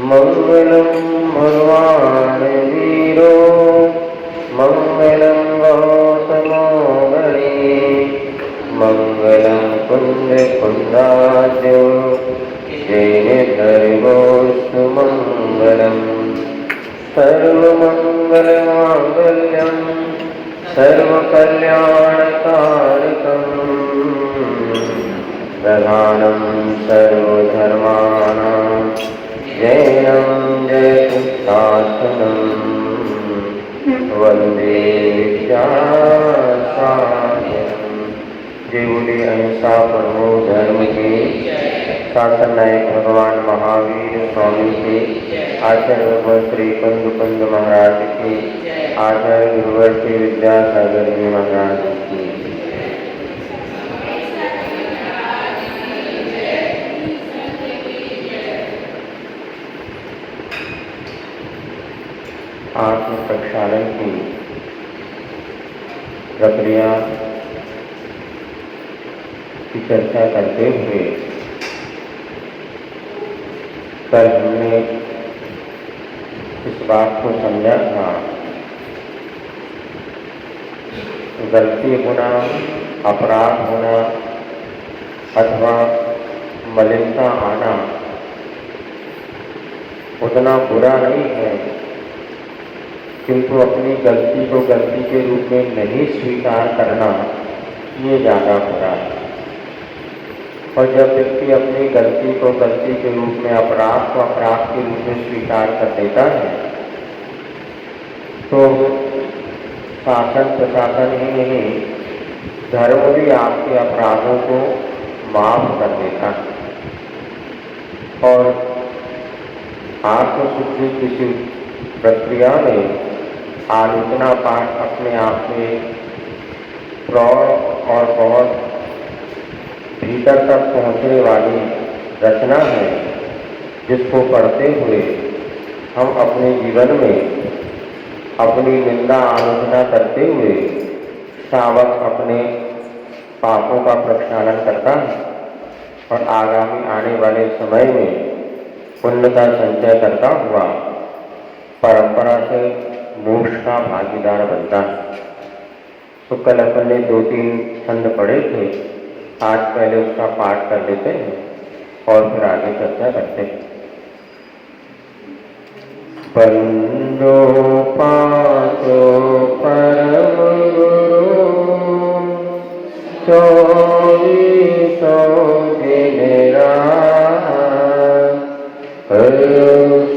मंगलम भगवान वीरो मंगलम गौतमोगणे मंगलम कुंद कुंदाद्यो जैन धर्मोस्तु मंगलम सर्वमंगल मांगल्यम सर्वकल्याणकारकम् प्रधानं सर्वधर्माणां जैनं जयतीर्थासनं वंदे विद्यासागरम्। जय बोले अहिंसा परमो धर्म के शासन नायक भगवान महावीर स्वामी के, आचार्य भगवत श्री कंद कंद महाराज के, आचार्य गुरुवर श्री विद्यासागर जी महाराज की। आत्म प्रक्षालन की प्रक्रिया की चर्चा करते हुए कल हमने इस बात को समझा था, गलती होना, अपराध होना अथवा मलिनता आना उतना बुरा नहीं है, किंतु अपनी गलती को गलती के रूप में नहीं स्वीकार करना ये ज़्यादा बुरा है। और जब व्यक्ति अपनी गलती को गलती के रूप में, अपराध को अपराध के रूप में स्वीकार कर देता है तो शासन प्रशासन ही नहीं, धर्म भी आपके अपराधों को माफ कर देता है। और आत्मशुद्धि किसी प्रक्रिया में आलोचना पाठ अपने आप में प्रौढ़ और बहुत भीतर तक पहुँचने वाली रचना है, जिसको पढ़ते हुए हम अपने जीवन में अपनी निंदा आलोचना करते हुए सावक अपने पापों का प्रक्षालन करता है और आगामी आने वाले समय में पुण्य का संचय करता हुआ परंपरा से मोक्ष का भागीदार बनता है। तो कल अपन ने 2-3 छंद पढ़े थे, आज पहले उसका पाठ कर लेते हैं और फिर आगे चर्चा करते हैं। बंदो पाचो परम गुरु 24 दिन रात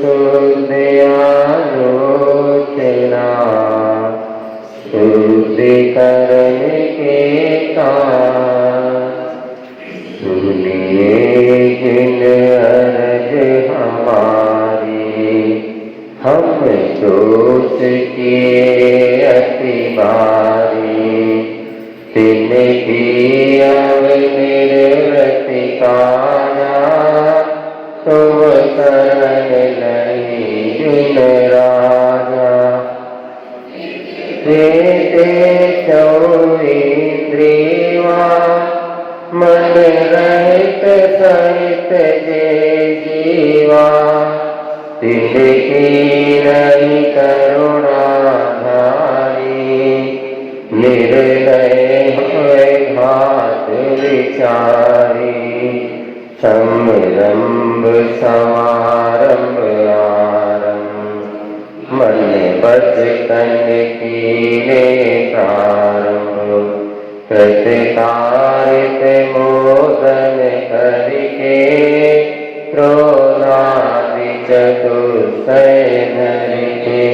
शुद्धियालोचना शुद्धि करने के कारण सुनिए जिन अरज हमारी हम दोष किए अति बारी तिनकी अब निर्वृति काया तुम शरण नहीं जिन राजा देते चौरिंद्रिया मन रहित सहित जे जीवा तिनकी नहीं करुणाधारी निर्दय हुए घात विचारी समरंभ समारंभ आरंभ मन बस तन कीने प्रारंभ कृतकारित मोदन करके क्रोधादि चतुर्सय धरिके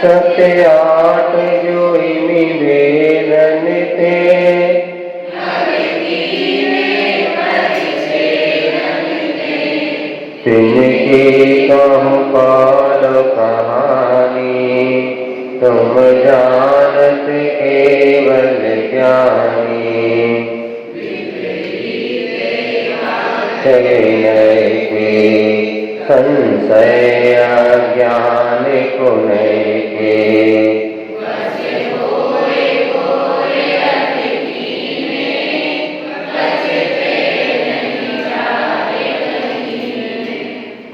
सत्य 8 जोई निवेदन थे तिनकी कहूँ काल कहानी तुम जानत केवल ज्ञानी संशय ज्ञान को के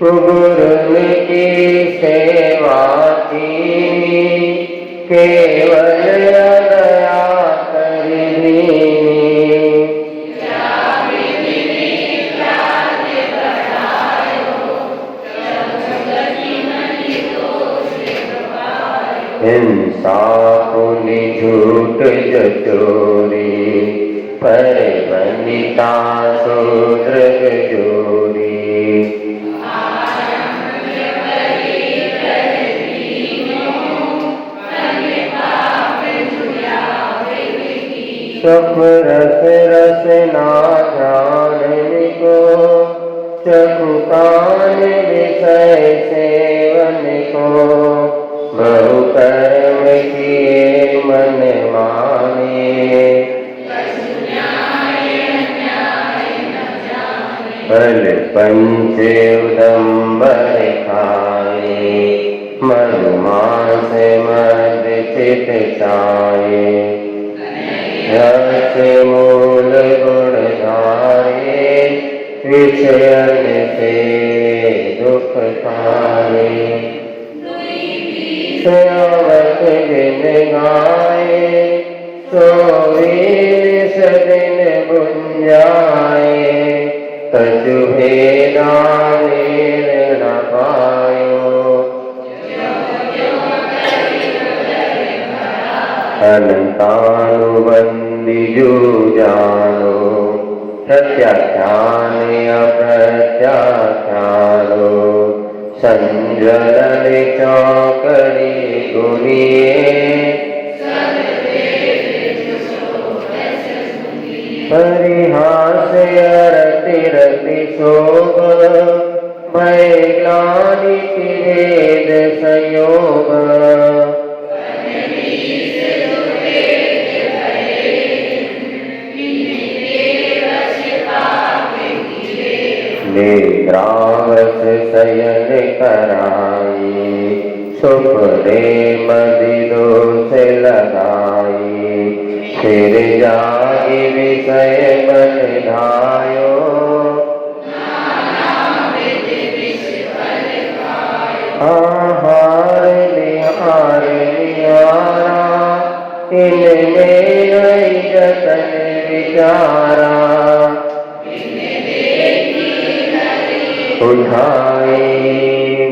गुरुनि की सेवा कीनी, केवल दया कर दीनी। हिंसा पुनि झूठ जचोरी, पर वनिता शूद्र जोरी। सुख रस रस ना जानने को, चखु कान विषय सेवन को। बहु कर्म किए मन माने, फल पंच उदंबर खाए। मधु मास मद चित चाये, रस मूल गुण धारे। विषयन से दुख पाए, श्यामत दिन गाए। सोई सदिन बुंजाए, कछु भेदा न पायो। अनंतानुबंदी जो जानो, प्रत्याख्यान अप्रत्याख्यानो। संजलन चौकड़ी गुनिए, परिहास रति रति शोभ। भय ग्लानि भेद संयोग, निद्रावश शयन कराई। सुपने मदिरो से लगाई, फिर जागी विषय बन धायो। आहार निहार निहारा, इनमें नहीं जतन विचारा। उठाई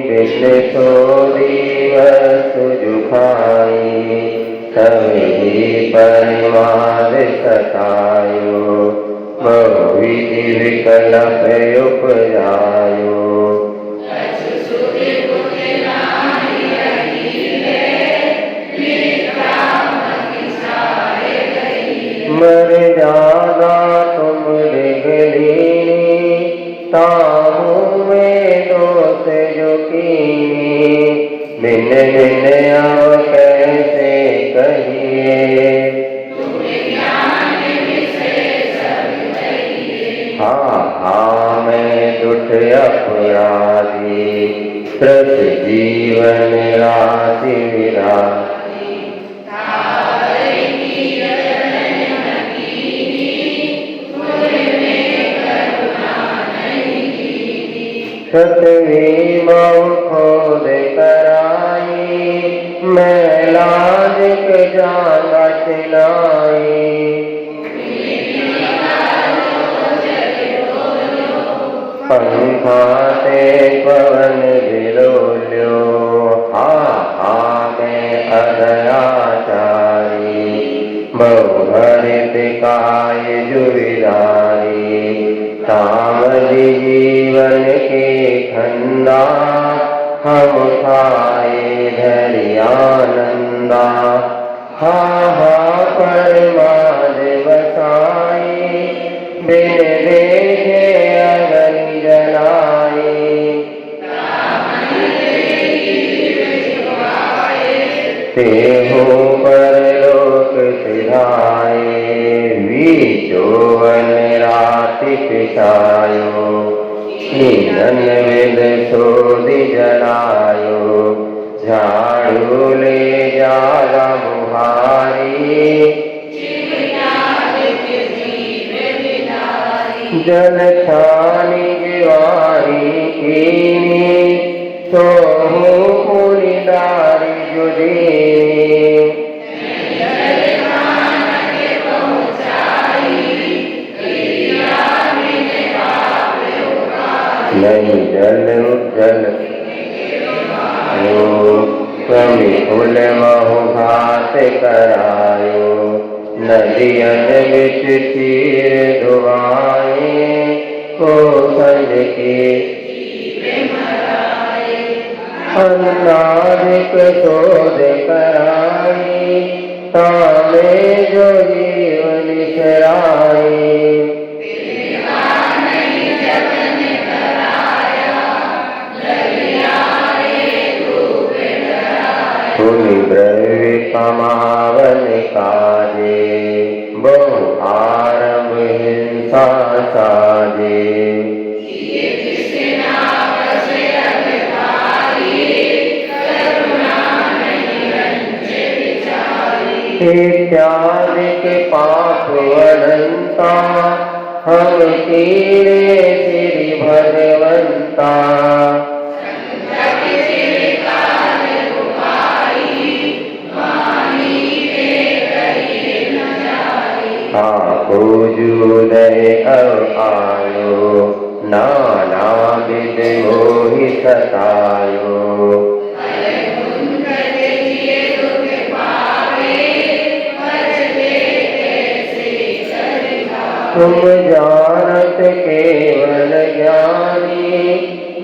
बिन सो दिवस जुखाई, तभी परिमाद सतायो। बहुविधि विकल्प उपजायो, मर्यादा तुम डिगलीनी। ताहू में दोष जो कीनी, बिन बिन अब कैसे कहिए। हाँ मैं दुष्ट अपराधी, प्रत जीवन राशि विरासी। सतवी मऊ खोद कराई, मैं लाजिक जाना चिलाई। पंखा से पवन विलोल्यो, हा मैं अदयाचारी। बहुहरित काय जुविदारी, तामजी जीवन के खंदा। हम खाए धरियानंदा, हा परमाद बसाई। बिन देखे अगन जलाई, तेहो परलोक सिधाए। बीचोवन राति पिसायो, नींदन विद सोधि जलायो। झाड़ू ले जाला बुहारी, जल छानी जीवानी कीनी। सोहु मुनिदारी जुदी नहीं जल जल कवि कुल महु घात करायो नदियन बिच चीर धुआए को संज के अन्नादिक शोध कराई तामे जो जीवन शराई द्रव्य कमावन काजे बहु आरंभ हिंसा साजे इत्यादिक पाप अनंता हम कीरे श्री भगवंता जूदय अब आयो नाना विद मोहि सतायो तुम जानत केवल ज्ञानी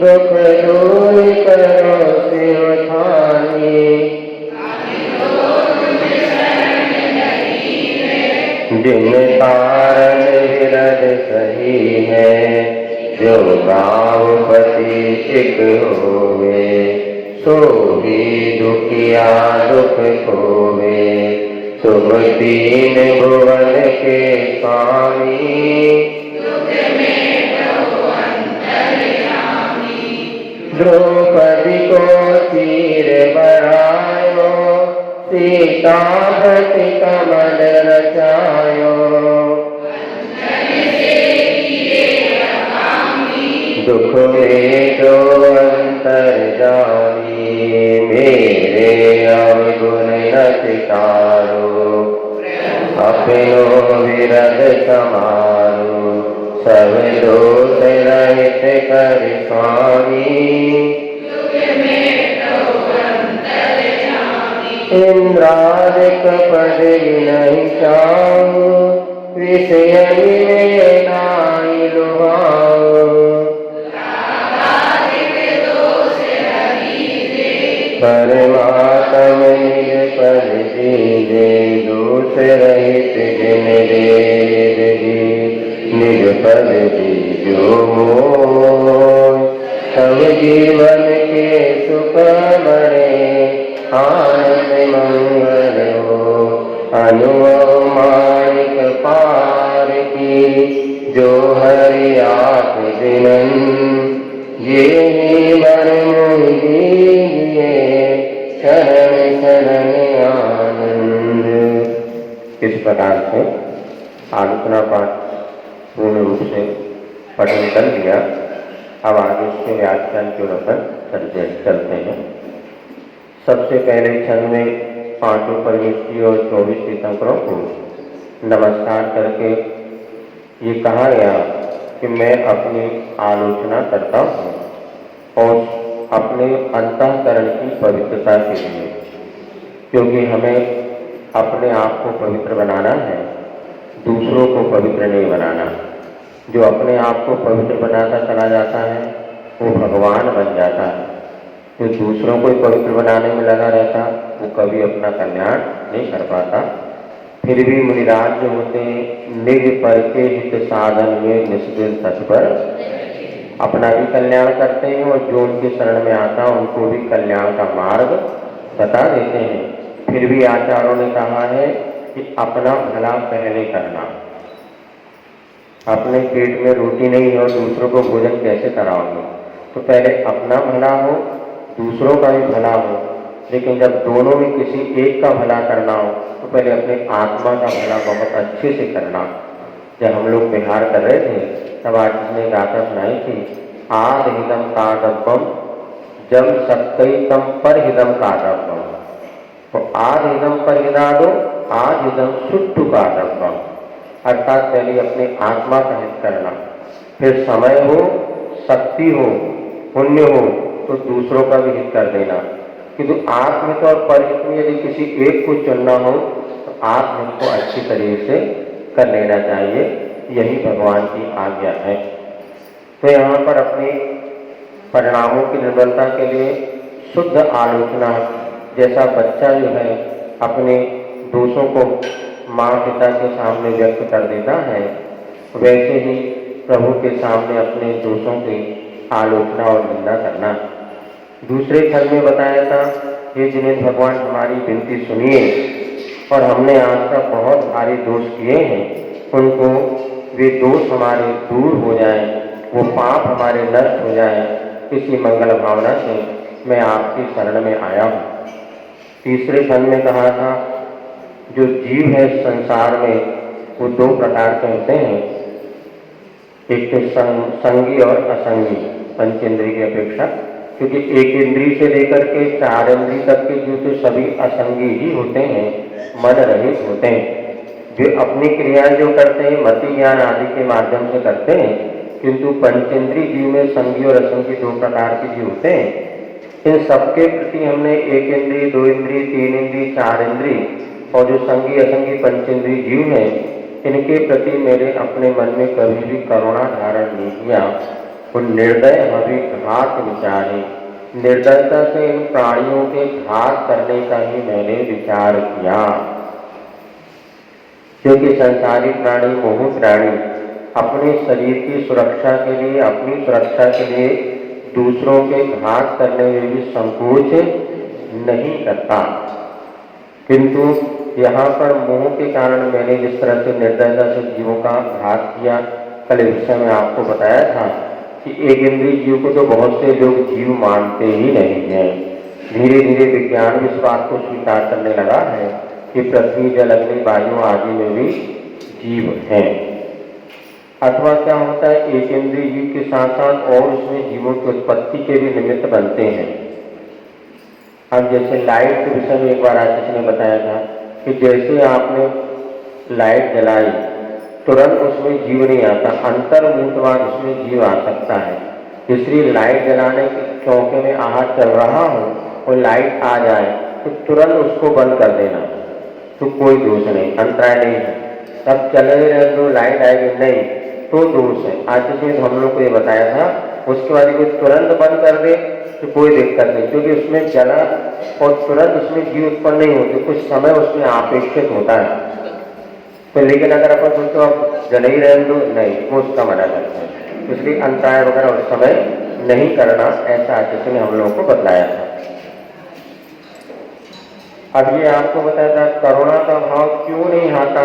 दुख दूर करो शिवठानी जिन कारण विरद सही है जो गाँवपति एक होवे सो ही दुखिया दुख होवे तुम तीन भुवन के स्वामी द्रौपदी को चीर बढ़ायो सीता भति कमल रचायो दुख में जो अंतर जानी मेरे अवगुण न सितारो अपनो विरद समारो सब दोष रहित कर स्वामी इंद्रादिक पद नहीं चाहूं विषय में नाई लुभाऊं परमात्म निज पद दीजे दोष रहित जिन देगी निज पद दीजो मोय सब जीवन के सुख मरे आनंद मंगल हो अनुभव मानिक पार की जो हरि आप दिनन ये बर दीजिए शरण शरण आनंद। इस प्रकार से आलोचना पाठ पूर्ण रूप से पठन कर लिया। अब आगे से व्याख्यान की ओर चलते हैं। सबसे पहले छंद में पांचों परमेष्ठी और 24 तीर्थंकरों को नमस्कार करके ये कहा गया कि मैं अपनी आलोचना करता हूँ और अपने अंतःकरण की पवित्रता के लिए, क्योंकि हमें अपने आप को पवित्र बनाना है, दूसरों को पवित्र नहीं बनाना। जो अपने आप को पवित्र बनाता चला जाता है वो भगवान बन जाता है। जो दूसरों को पवित्र बनाने में लगा रहता वो कभी अपना कल्याण नहीं कर पाता। फिर भी मुनिराज जो होते हैं निज पर के हित साधन में निष्दिन तत्पर अपना भी कल्याण करते हैं और जो उनके शरण में आता उनको भी कल्याण का मार्ग बता देते हैं। फिर भी आचार्यों ने कहा है कि अपना भला पहले करना। अपने पेट में रोटी नहीं है और दूसरों को भोजन कैसे कराओगे? तो पहले अपना भला हो, दूसरों का भी भला हो। लेकिन जब दोनों में किसी एक का भला करना हो तो पहले अपने आत्मा का भला बहुत अच्छे से करना। जब हम लोग विहार कर रहे थे तब आर्टिस्ट ने गाथा सुनाई थी, आद हिदम ताडब्बम जम सक्कैतम पर हिदम काटम, तो आज हिदम पर हिदा दो, आज हिदम सुट्टु काटम, अर्थात पहले अपने आत्मा का हित करना, फिर समय हो, शक्ति हो, पुण्य हो तो दूसरों का भी हित कर देना। किंतु आत्महित और परहित में यदि किसी एक को चुनना हो तो आत्महित को अच्छी तरीके से कर लेना चाहिए, यही भगवान की आज्ञा है। तो यहाँ पर अपने परिणामों की निर्भरता के लिए शुद्ध आलोचना, जैसा बच्चा जो है अपने दोषों को माँ पिता के सामने व्यक्त कर देता है, वैसे ही प्रभु के सामने अपने दोषों की आलोचना और निंदा करना। दूसरे खंड में बताया था कि जिन्हें भगवान हमारी विनती सुनिए और हमने आज तक बहुत भारी दोष किए हैं, उनको वे दोष हमारे दूर हो जाएं, वो पाप हमारे नष्ट हो जाएं, इसी मंगल भावना से मैं आपकी शरण में आया हूँ। तीसरे खंड में कहा था जो जीव है संसार में वो दो प्रकार के होते हैं, एक तो संगी और असंगी, पंचेंद्रिय की अपेक्षा, क्योंकि एक इंद्रिय से लेकर के 4 इंद्रिय तक के जीव तो सभी असंगी ही होते हैं, मन रहित होते हैं। वे अपनी क्रियाएं जो करते हैं मति ज्ञान आदि के माध्यम से करते हैं, किंतु पंचेंद्रिय जीव में संगी और असंगी 2 प्रकार के जीव होते हैं। इन सबके प्रति हमने एक इंद्रिय, 2 इंद्रिय, 3 इंद्रिय, 4 इंद्रिय और जो संगी असंगी पंचेंद्रिय जीव हैं, इनके प्रति मेरे अपने मन में कभी भी करुणा धारण नहीं किया। वो निर्दय हवि घात विचारे, निर्दयता से इन प्राणियों के घात करने का ही मैंने विचार किया। क्योंकि संसारी प्राणी मोह प्राणी अपने शरीर की सुरक्षा के लिए, अपनी सुरक्षा के लिए दूसरों के घात करने में भी संकोच नहीं करता, किंतु यहाँ पर मोह के कारण मैंने जिस तरह से निर्दयता से जीवों का घात किया, कल इस विषय में आपको बताया था कि एक इंद्रिय जीव को तो बहुत से लोग जीव मानते ही नहीं हैं। धीरे धीरे विज्ञान भी इस बात को स्वीकार करने लगा है कि पृथ्वी जल अग्नि वायु आदि में भी जीव हैं। अथवा क्या होता है, एक इंद्रिय जीव के साथ साथ और उसमें जीवों की उत्पत्ति के भी निमित्त बनते हैं। अब जैसे लाइट के विषय में एक बार आज किसी ने बताया था कि जैसे आपने लाइट जलाई तुरंत उसमें जीव नहीं आता, अंतर्मुहूर्तवाद उसमें जीव आ सकता है। इसलिए लाइट जलाने के चौके में आहट चल रहा हो और लाइट आ जाए तो तुरंत उसको बंद कर देना, तो कोई दोष नहीं, अंतराय नहीं है। तब चले रहे तो लाइट आएगी नहीं तो दोष है। आज किसी ने हम लोग को ये बताया था, उसके बाद कोई तुरंत बंद कर दे तो कोई दिक्कत नहीं, क्योंकि उसमें जला और तुरंत उसमें जीव उत्पन्न नहीं होते, कुछ समय उसमें अपेक्षित होता है। तो लेकिन अगर अपन सोचो आप जल ही रहे तो नहीं, वो उसका मना करते हैं, इसलिए अंतराय वगैरह उस समय नहीं करना, ऐसा किसी ने हम लोगों को बतलाया था। अब ये आपको बताया था करुणा का भाव क्यों नहीं आता।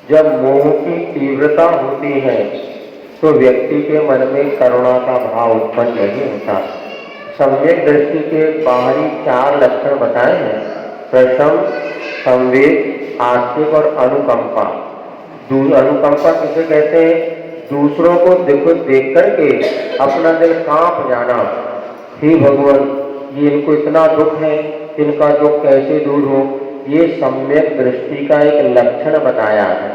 जब मोह की तीव्रता होती है तो व्यक्ति के मन में करुणा का भाव उत्पन्न नहीं होता। सम्यक दृष्टि के बाहरी 4 लक्षण बताए हैं, प्रशम, संवेग, आस्तिक और अनुकंपा। अनुकंपा किसे कहते हैं, दूसरों को देख करके अपना दिल कांप जाना, हे भगवान ये इनको इतना दुख है, इनका दुख कैसे दूर हो, ये सम्यक दृष्टि का एक लक्षण बताया है।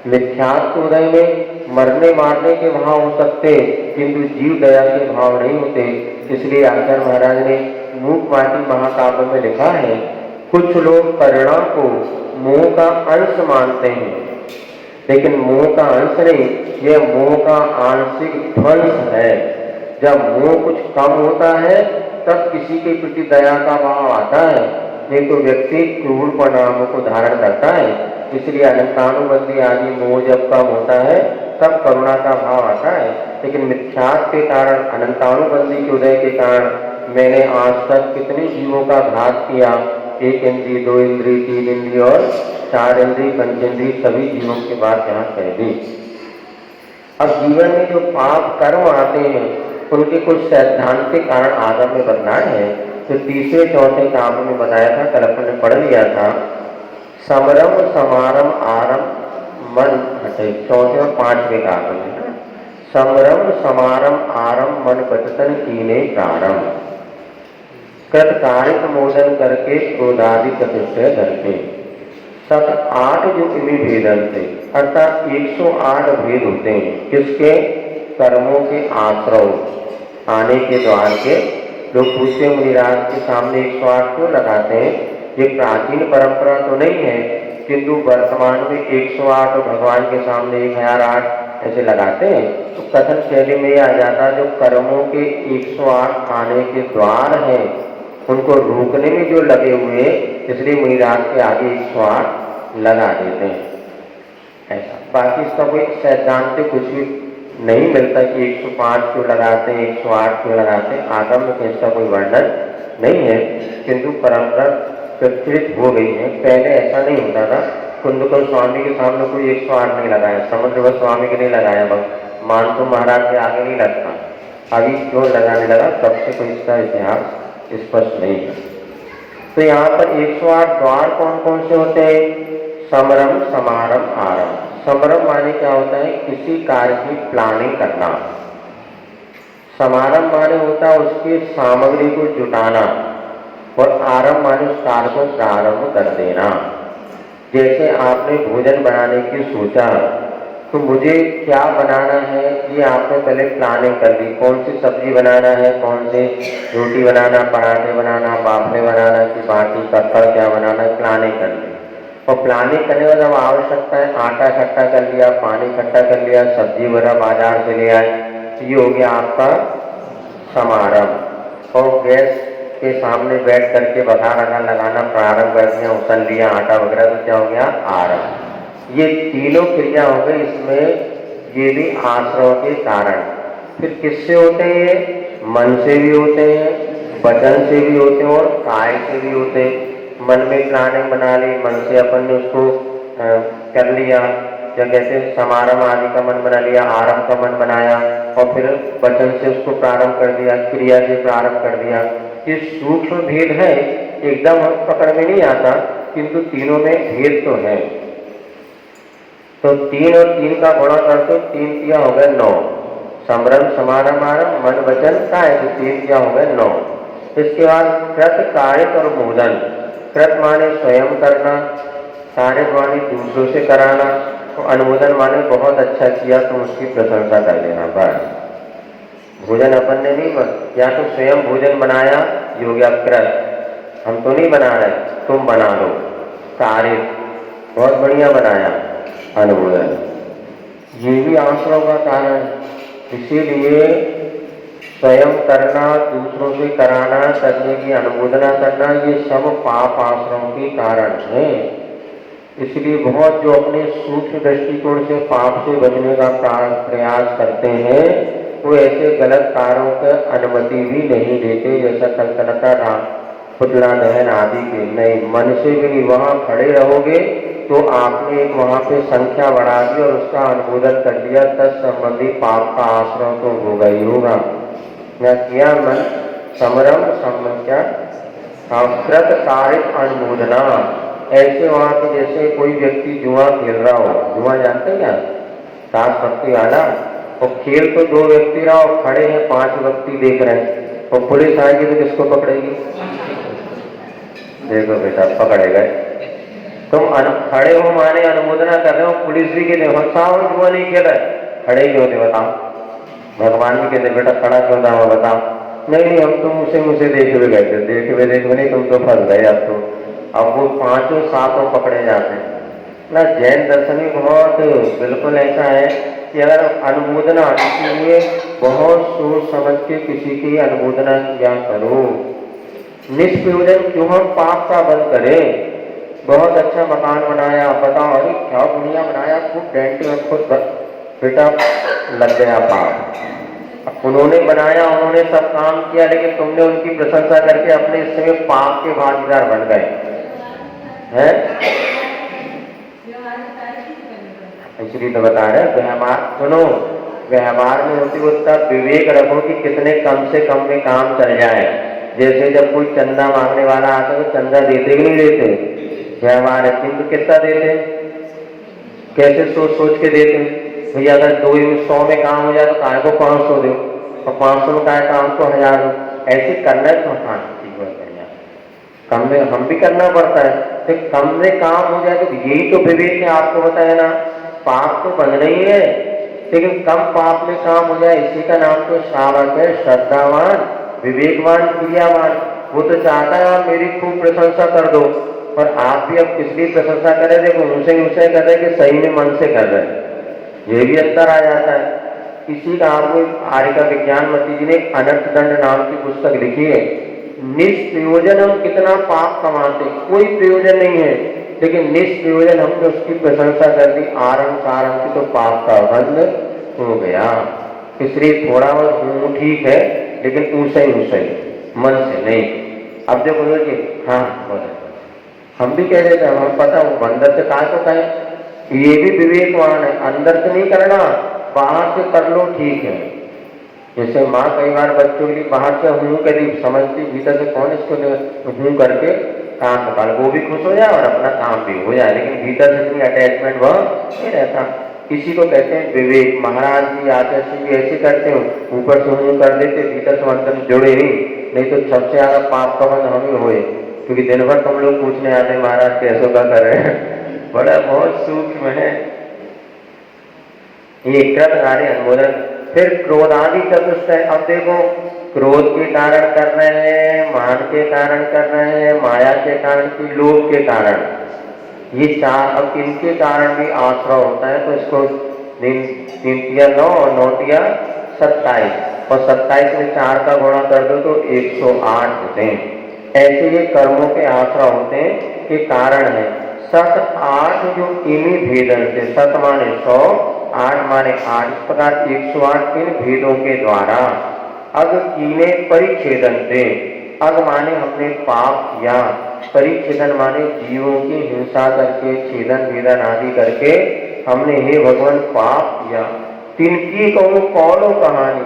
मिथ्यात्व हृदय में मरने मारने के भाव हो सकते, किंतु जीव दया के भाव नहीं होते। इसलिए आचार्य महाराज ने मूक माटी महाकाव्य में लिखा है, कुछ लोग करुणा को मोह का अंश मानते हैं, लेकिन मोह का अंश नहीं, यह मोह का आंशिक ध्वंस है। जब मोह कुछ कम होता है तब किसी के प्रति दया का भाव आता है, नहीं तो व्यक्ति क्रूर परिणामों को धारण करता है। इसलिए अनंतानुबंधी आदि मोह जब कम होता है तब करुणा का भाव आता है। लेकिन मिथ्यात्व के कारण, अनंतानुबंधी के उदय के कारण मैंने आज तक कितने जीवों का घात किया, 1 इंद्रिय, 2 इंद्रिय, 3 इंद्रिय और 4 इंद्रिय, पंचेंद्रिय सभी जीवों की बात यहाँ कह दी। अब जीवन में जो पाप कर्म आते हैं उनके कुछ सैद्धांतिक कारण आगम में बताए हैं। तो तीसरे चौथे काम में बताया था, कल अपन ने पढ़ लिया था, समरम समारम आरम मन हटे, चौथे और 5वें काम में समरम समारम आरम मन बचतन कीने प्रारंभ कृतकारिक मोदन करके क्रोधादि चतुष्टय धरते सब 8 जो इन्हीं भेदन थे अर्थात 108 भेद होते हैं किसके कर्मों के आश्रव आने के द्वार के। लोग पूछते मुनिराज के सामने 108 क्यों लगाते हैं? ये प्राचीन परंपरा तो नहीं है किंतु वर्तमान में 108 भगवान के सामने 1008 ऐसे लगाते हैं। तो कथन शैली में आ जाता जो कर्मों के 108 आने के द्वार हैं उनको रोकने में जो लगे हुए इसलिए मुनिराज के आगे 108 लगा देते हैं ऐसा। बाकी इसका कोई सैद्धांतिक कुछ भी नहीं मिलता कि 105 क्यों लगाते हैं 108 क्यों लगाते हैं। आगम में इसका कोई वर्णन नहीं है किंतु परंपरा प्रचलित हो गई है। पहले ऐसा नहीं होता था। कुंदकुल स्वामी के सामने कोई 108 नहीं लगाया, समुद्रवत स्वामी के नहीं लगाया, मानसू महाराज के आगे नहीं लगता। अभी क्यों लगाने लगा तब से कोई इसका इतिहास स्पष्ट नहीं है। तो यहाँ पर 108 द्वार कौन कौन से होते हैं? समरम समारम आरम। समरम माने क्या होता है? किसी कार्य की प्लानिंग करना। समारंभ माने होता है उसकी सामग्री को जुटाना और आरंभ माने उस कार्य को प्रारंभ कर देना। जैसे आपने भोजन बनाने की सोचा तो मुझे क्या बनाना है ये आपने पहले प्लानिंग कर ली। कौन सी सब्जी बनाना है, कौन सी रोटी बनाना, पराठे बनाना, पापड़े बनाना कि बाटी कक्कड़ क्या बनाना है, प्लानिंग कर ली। और प्लानिंग करने में जब आवश्यकता है आटा इकट्ठा कर लिया, पानी इकट्ठा कर लिया, सब्जी वगैरह बाजार से ले आए, ये हो गया आपका समारंभ। और गैस के सामने बैठ करके बघार अगर लगाना प्रारंभ कर दिया, उसल लिया आटा वगैरह, तो क्या हो गया? आरंभ। ये तीनों क्रिया हो गई। इसमें ये भी आश्रव के कारण। फिर किससे होते हैं? ये मन से भी होते हैं, वचन से भी होते हैं और काय से भी होते हैं। मन में प्लानिंग बना ली, मन से अपन ने उसको कर लिया, या कहते समारंभ आदि का मन बना लिया, आरंभ का मन बनाया, और फिर वचन से उसको प्रारंभ कर दिया, क्रिया से प्रारंभ कर दिया। ये सूक्ष्म भेद है, एकदम पकड़ में नहीं आता किंतु तीनों में भेद तो है। तो 3 और 3 का गुणा करते 3 किया हो गए 9। समरम समारंभ आरंभ मन वचन का है तो 3 किया हो गए 9। इसके बाद कृत कारिक और मोदन। कृत माने स्वयं करना, कारिक माने दूसरों से कराना, तो अनुमोदन माने बहुत अच्छा किया तो उसकी प्रशंसा कर देना। बस भोजन अपन ने नहीं या तो स्वयं भोजन बनाया ये हो गया कृत, हम तो नहीं बना रहे तुम बना लो। कारिक बहुत बढ़िया बनाया, अनुमोदन ये भी आश्रव का कारण। इसीलिए स्वयं करना, दूसरों से कराना, करने की अनुमोदना करना, ये सब पाप आश्रम के कारण है। इसलिए बहुत जो अपने सूक्ष्म दृष्टिकोण से पाप से बचने का प्रयास करते हैं वो ऐसे गलत कार्यों का अनुमति भी नहीं देते। जैसा कलकत्ता राम पुतला दहन आदि के नहीं, मन से भी नहीं। वहाँ खड़े रहोगे तो आपने एक वहाँ पे संख्या बढ़ा दी और उसका अनुमोदन कर दिया, तत्संबंधी पाप का आश्रम तो होगा ही होगा। मैं किया मन समरम समख्या कृत कार्य अनुमोदना। ऐसे वहाँ पे जैसे कोई व्यक्ति जुआ खेल रहा हो, जुआ जानते हैं क्या? ताश पत्ती वाला। और खेल तो 2 व्यक्ति रहा और खड़े हैं 5 व्यक्ति देख रहे हैं, और पुलिस आएगी तो किसको पकड़ेगी? देखो बेटा पकड़े गए। तुम खड़े हो माने अनुमोदना कर रहे हो, पुलिस भी कहते हो साहब जुआ नहीं खेल रहे, खड़े क्यों थे बताओ? भगवान भी कहते बेटा खड़ा क्यों था बताओ? नहीं हम तो मुझसे देखे हुए गए थे, देखे हुए नहीं, तुम तो फंस गए अब तो। अब वो 5 7 पकड़े जाते हैं ना। जैन दर्शन में बहुत बिल्कुल ऐसा है कि अगर अनुमोदना, इसलिए बहुत सोच समझ के किसी की अनुमोदना किया करो। निष्प्रयोजन क्यों हम पाप का बंद करें? बहुत अच्छा मकान बनाया, बताओ अरे क्या बढ़िया बनाया, खूब डेंटिंग और खुद बेटा लग गया पाप। उन्होंने बनाया, उन्होंने सब काम किया, लेकिन तुमने उनकी प्रशंसा करके अपने इसमें पाप के भागीदार बन गए हैं। इसलिए तो बता रहे व्यवहार सुनो, व्यवहार में होती उतना विवेक रखो कि कितने कम से कम में काम चल जाए। जैसे जब कोई चंदा मांगने वाला आता है तो चंदा देते कि नहीं देते? व्यवहार है किंतु कितना देते? कैसे सोच सोच के देते? भैया अगर 2 में 100 में काम हो जाए तो काय को 500 दो, और 500 में काय काम को 1000 दो, ऐसे करना है तो हाँ ठीक है, कम में हम भी करना पड़ता है, तो कम में काम हो जाए तो यही तो विवेक है। आपको बताया ना, पाप तो बन रही है लेकिन कम पाप में काम हो जाए, इसी का नाम तो श्रावक है, श्रद्धावान, विवेकवान, क्रियावान। वो तो चाहता है आप मेरी खूब प्रशंसा कर दो, पर आप भी अब किस लिए प्रशंसा करें, देखो उनसे कर रहे कि सही में मन से कर रहे, ये भी अंतर आ जाता है। इसी का आपको आर्य का विज्ञान मती जी ने अनर्थ दंड नाम की पुस्तक लिखी है। निष्प्रयोजन हम कितना पाप कमाते, कोई प्रयोजन नहीं है, लेकिन निष्प्रयोजन हमने उसकी प्रशंसा कर दी, आरंभ कारण की, तो पाप का बंध हो गया। इसलिए थोड़ा बहुत हूँ ठीक है, लेकिन ऊंचा ही मन से नहीं। अब देखो कि हाँ बोले, हम भी कह देते हैं, हम पता वो अंदर से काय को कहें, ये भी विवेकवान है, अंदर से नहीं करना, बाहर से कर लो ठीक है। जैसे माँ कई बार बच्चों के लिए बाहर से हूँ करी समझती, भीतर से कौन इसको हूँ करके काम निकाल, वो भी खुश हो जाए और अपना काम भी हो जाए, लेकिन भीतर से इतनी अटैचमेंट वह नहीं रहता। इसी को कहते हैं विवेक। महाराज जी आते भी ऐसे करते हो, ऊपर से हूँ कर देते, भीतर से अंदर जुड़े नहीं तो सबसे ज्यादा पाप का बंद हम ही हुए, क्योंकि दिन भर तुम लोग पूछने आते महाराज कैसो का कर रहे हैं। बड़ा बहुत सूक्ष्म है ये कृत कार्य अनुमोदन। फिर क्रोधादि चतुष्टय, अब देखो क्रोध के कारण कर रहे हैं, मान के कारण कर रहे हैं, माया के कारण की, लोभ के कारण, ये चार। अब इनके कारण भी आश्रय होता है, तो इसको 3 9 और 9 27, और 27 में 4 का गुणा कर दो तो 108 होते हैं। ऐसे ये कर्मों के आश्रय होते हैं के कारण है। 7 8 जो इन्हीं भेदन से, 7 माने 100, 8 माने 8, इस प्रकार 108 इन भेदों के द्वारा अग कीने परिच्छेदन से, अग माने हमने पाप किया, परिच्छेदन माने जीवों की हिंसा करके, छेदन भेदन आदि करके हमने हे भगवान पाप किया। तिनकी कहूँ कौनो कहानी,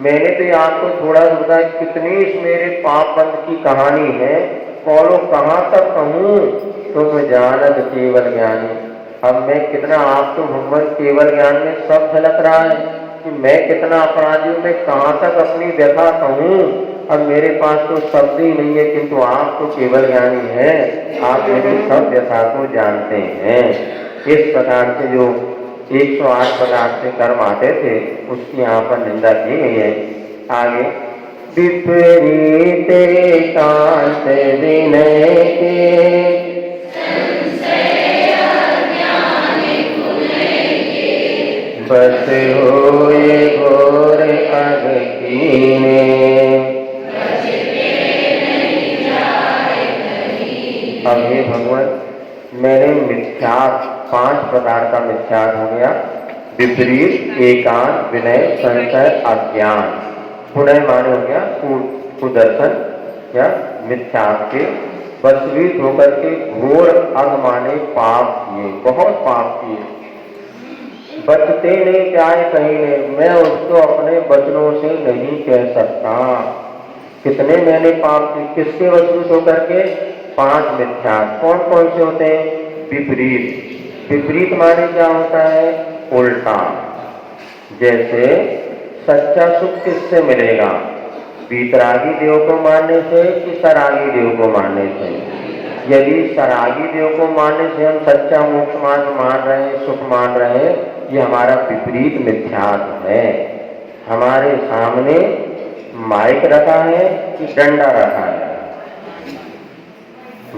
मैंने तो आपको थोड़ा सा बताया कितनी इस मेरे पाप बंद की कहानी है, कौनो कहाँ तक कहूँ, तुम जानत केवल ज्ञानी। अब मैं कितना, आप तो भगवान केवल ज्ञान में सब झलक रहा है कि मैं कितना अपराधी हूँ, मैं कहाँ तक अपनी व्यथा कहूँ। अब मेरे पास तो शब्द ही नहीं है, किंतु आप तो केवल ज्ञानी हैं, आप मेरी सब व्यथा को जानते हैं। इस प्रकार से जो 108 प्रकार से कर्म आते थे उसकी यहाँ पर निंदा की गई है। आगे विपरीत एकांत विनय के, बस होए घोर अग कीने, अब हे भगवान मैंने मिथ्या 5 प्रकार का मिथ्या हो गया, विपरीत, एकांत, विनय, संशय, अज्ञान। पुनः माने हो गया कुदर्शन या मिथ्या के वशीभूत होकर के घोर अग माने पाप किए, बहुत पाप किए, बचते नहीं चाहे कहीं नहीं, मैं उसको अपने वचनों से नहीं कह सकता। कितने मैंने पाप किए, किसके वशीभूत होकर के? 5 मिथ्या। कौन कौन से होते हैं? विपरीत। विपरीत माने क्या होता है? उल्टा। जैसे सच्चा सुख किससे मिलेगा? वीतरागी देव को मानने से कि सरागी देव को मानने से? यदि सरागी देव को मानने से हम सच्चा मोक्ष मार्ग मान रहे हैं, सुख मान रहे हैं, ये हमारा विपरीत मिथ्यात्व है। हमारे सामने माइक रखा है कि डंडा रखा है?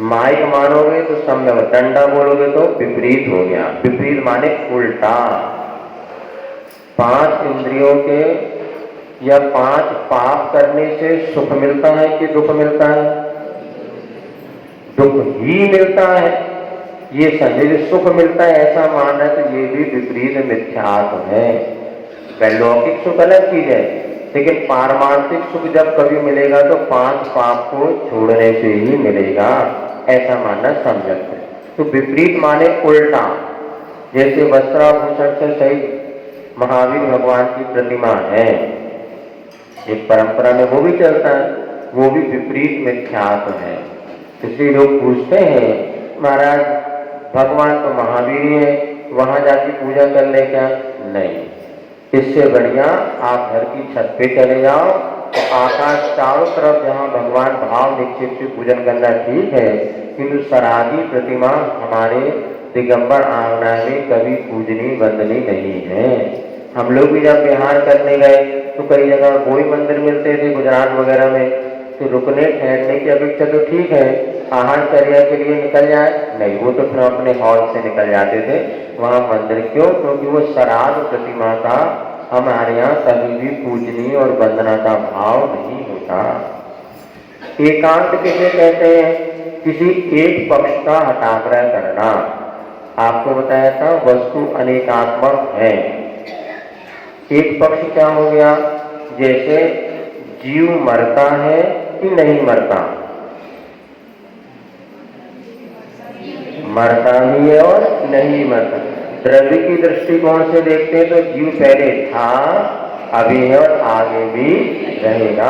माइक मानोगे तो सम्यक, डंडा बोलोगे तो विपरीत हो गया। विपरीत माने उल्टा। 5 इंद्रियों के या 5 पाप करने से सुख मिलता है कि दुख मिलता है? दुख ही मिलता है। ये संदेह सुख मिलता है ऐसा मानना है तो ये भी विपरीत मिथ्यात्व है। लौकिक सुख अलग चीज है, लेकिन पारमार्थिक सुख जब कभी मिलेगा तो 5 पाप को छोड़ने से ही मिलेगा, ऐसा मानना सम्यक है। तो विपरीत माने उल्टा। जैसे वस्त्राभूषण से सहित महावीर भगवान की प्रतिमा है, एक परंपरा में वो भी चलता है, वो भी विपरीत मिथ्यात्व है। इसलिए लोग पूछते हैं महाराज भगवान तो महावीर है, वहां जाके पूजा कर ले क्या? नहीं। इससे बढ़िया आप घर की छत पे चले जाओ, तो आकाश चारों तरफ जहाँ भगवान भाव निश्चित से पूजन करना ठीक है, किंतु सरागी प्रतिमा हमारे दिगंबर आंगना में कभी पूजनी बंदनी नहीं है। हम लोग भी जब बिहार करने गए तो कई जगह वही मंदिर मिलते थे गुजरात वगैरह में, तो रुकने ठहरने की अपेक्षा तो ठीक है, आहार चर्या के लिए निकल जाए नहीं, वो तो फिर अपने हॉल से निकल जाते थे वहां मंदिर। क्यों? क्योंकि वो सराग प्रतिमा का हमारे यहाँ कभी भी पूजनी और वंदना का भाव नहीं होता। एकांत किसे कहते हैं? किसी एक पक्ष का हटाग्रह करना। आपको बताया था वस्तु अनेकात्मक है। एक पक्ष क्या हो गया? जैसे जीव मरता है कि नहीं मरता? मरता भी है और नहीं मरता। द्रव्य की दृष्टिकोण से देखते हैं तो जीव पहले था, अभी है और आगे भी रहेगा।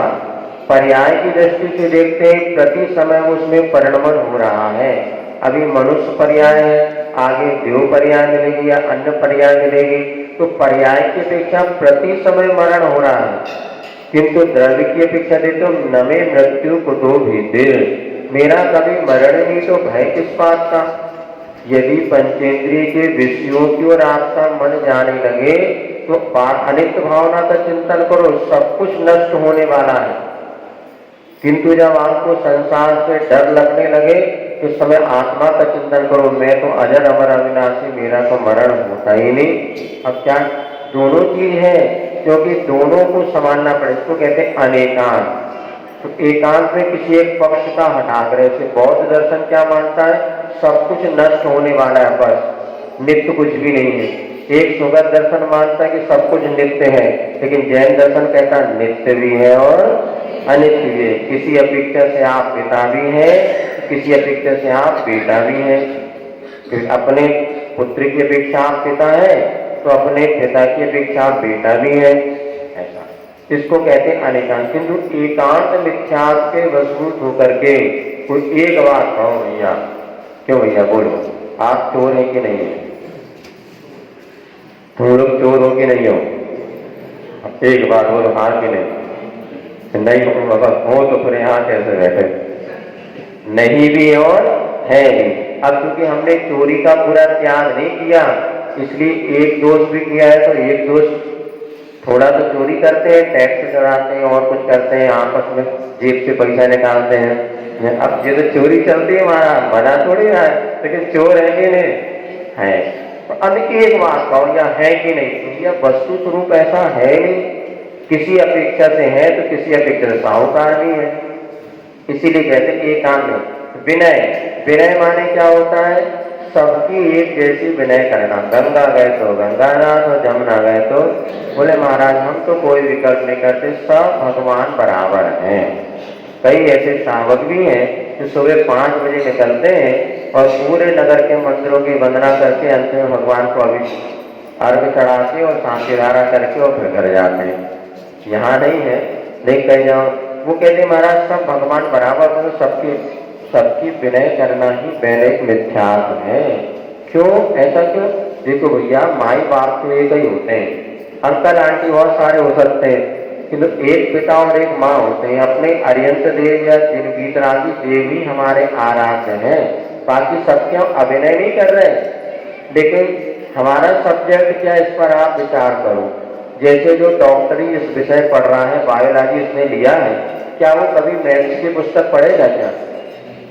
पर्याय की दृष्टि से देखते हैं प्रति समय उसमें परिणमन हो रहा है। अभी मनुष्य पर्याय है, आगे देव पर्याय मिलेगी या अन्य पर्याय मिलेगी, तो पर्याय की अपेक्षा प्रति समय मरण हो रहा है। किंतु द्रव्य की अपेक्षा दे तो नमे मृत्यु कुतो भीतिर, मेरा कभी मरण नहीं तो भय किस बात का। यदि पंचेंद्रिय के विषयों की ओर आपका मन जाने लगे तो अनित्य भावना का चिंतन करो, सब कुछ नष्ट होने वाला है। किंतु जब आपको संसार से डर लगने लगे तो इस समय आत्मा का चिंतन करो, मैं तो अजर अमर अविनाशी, मेरा तो मरण होता ही नहीं। अब क्या दोनों चीज है, क्योंकि दोनों को संभालना पड़े, इसको कहते हैं अनेकांत। तो एकांत में किसी एक पक्ष का हटाग्रह से बौद्ध दर्शन क्या मानता है? सब कुछ नष्ट होने वाला है, बस नित्य कुछ भी नहीं है। एक सुगत दर्शन मानता है कि सब कुछ नित्य है, लेकिन जैन दर्शन कहता है नित्य भी है और अनित्य भी है। किसी अपेक्षा से आप पिता भी हैं, किसी अपेक्षा से आप बेटा भी हैं। तो अपने पुत्र की अपेक्षा आप पिता है, तो अपने पिता की अपेक्षा आप बेटा भी है। ऐसा इसको कहते हैं अनेकांत। किंतु एकांत मिथ्यात्व के वशभूत होकर के कोई एक बात कहो भैया, क्यों भैया बोलो, आप चोर हैं कि नहीं है? तुम लोग चोर हो कि नहीं हो? एक बात बोलो, हाँ कि नहीं? नहीं हो बाबा, हो तो फिर यहाँ कैसे बैठे? नहीं भी और है भी। अब क्योंकि हमने चोरी का पूरा त्याग नहीं किया, इसलिए एक दोष भी किया है, तो एक दोष थोड़ा तो चोरी करते हैं, टैक्स चढ़ाते हैं और कुछ करते हैं, आपस में जेब से पैसा निकालते हैं। अब ये तो चोरी चलती है, हमारा मना थोड़ी है, लेकिन चोर है कि नहीं है? तो अब एक बात कहो, या है कि नहीं? या वस्तु स्वरूप ऐसा है नहीं, किसी अपेक्षा से है तो किसी अपेक्षा से साहूकार भी है। इसीलिए कहते हैं एकांत में विनय। विनय माने क्या होता है? सबकी एक जैसी विनय करना। गंगा गए तो गंगानाथ और जमुना गए तो बोले महाराज हम तो कोई विकल्प नहीं करते, सब भगवान बराबर हैं। कई ऐसे शावक भी हैं जो सुबह 5 बजे निकलते हैं और पूरे नगर के मंदिरों की वंदना करके अंत में भगवान को अर्घ चढ़ा के और शांति धारा करके और फिर घर जाते हैं। यहाँ नहीं है, नहीं कहीं जाओ, वो कहते महाराज सब भगवान बराबर है, सबकी विनय करना ही वैनिक मिथ्यात्व है। क्यों ऐसा क्यों? देखो भैया, माई बाप तो एक ही होते हैं, अंकल आंटी बहुत सारे हो सकते हैं, किंतु एक पिता और एक माँ होते हैं। अपने अरियंत देव या जिनगीतरागी देव ही हमारे आराध्य हैं, बाकी सबके हम अभिनय नहीं कर रहे। लेकिन हमारा सब्जेक्ट क्या, इस पर आप विचार करो। जैसे जो डॉक्टरी इस विषय पढ़ रहा है, बायोलॉजी इसने लिया है, क्या वो कभी मैथ्स की पुस्तक पढ़ेगा क्या?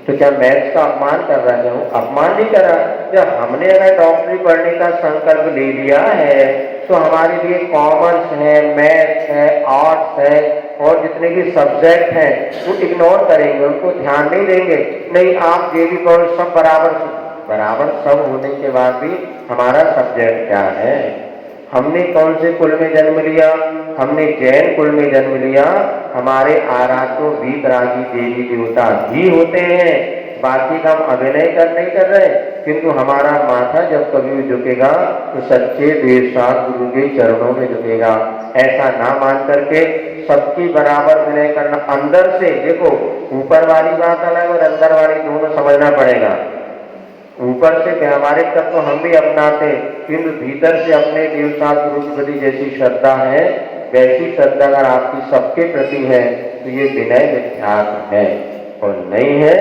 तो क्या मैथ्स का अपमान कर रहा है? वो अपमान नहीं कर रहा। जब हमने अगर डॉक्टरी पढ़ने का संकल्प ले लिया है तो हमारे लिए कॉमर्स है, मैथ्स है, आर्ट्स है और जितने भी सब्जेक्ट हैं वो इग्नोर करेंगे, उनको ध्यान नहीं देंगे। नहीं, आप ये भी कहो सब बराबर सब होने के बाद भी हमारा सब्जेक्ट क्या है? हमने कौन से कुल में जन्म लिया? हमने जैन कुल में जन्म लिया। हमारे आराध्य वीतरागी देवी देवता भी होते हैं, बाकी का हम अभिनय नहीं कर रहे। किंतु हमारा माथा जब कभी भी झुकेगा तो सच्चे देवसात गुरु के चरणों में झुकेगा। ऐसा ना मान करके सबकी बराबर विनय करना। अंदर से देखो, ऊपर वाली बात अलग और अंदर वाली दोनों समझना पड़ेगा। ऊपर से व्यावहारिक तत्व तो हम भी अपनाते, किंतु भीतर से अपने देवता गुरु के प्रति जैसी श्रद्धा है, वैसी श्रद्धा अगर आपकी सबके प्रति है तो ये विनय मिथ्यात्व है। और नहीं है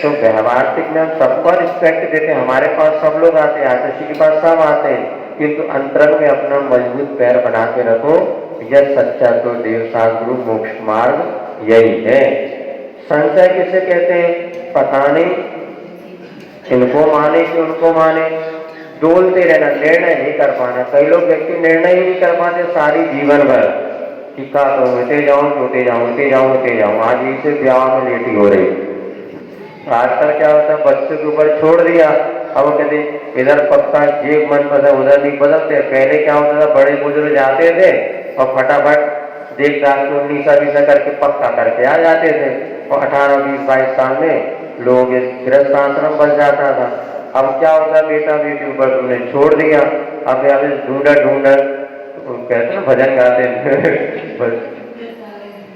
तो व्यवहारिक में हम सबको रिस्पेक्ट देते हैं, हमारे पास सब लोग आते हैं, आदर्शी के पास सब आते हैं, किंतु अंतरंग में अपना मजबूत पैर बना के रखो। यह सच्चा तो देवता गुरु मोक्ष मार्ग यही है। संशय किसे कहते हैं? पता नहीं, इनको माने कि उनको माने, डोलते रहना, निर्णय नहीं कर पाना। कई लोग व्यक्ति निर्णय ही नहीं कर पाते सारी जीवन भर कि का तो होते जाऊं होते जाऊं होते जाऊं होते जाऊं। आज इसे ब्याह में लेटी हो रही। आजकल क्या होता है, बच्चों के ऊपर छोड़ दिया, अब कहते इधर पक्का ये मन पसंद उधर नहीं बदलते। पहले क्या होता था, बड़े बुजुर्ग जाते थे और फटाफट देख दाख के 19 करके पक्का करके आ जाते थे, और 18, 20, 22 साल में लोग गृहस्थ आश्रम बन जाता था। अब क्या होता है, बेटा बेटी ऊपर तुमने छोड़ दिया, अब यहाँ ढूंढर ढूंढर कहते हैं भजन गाते हैं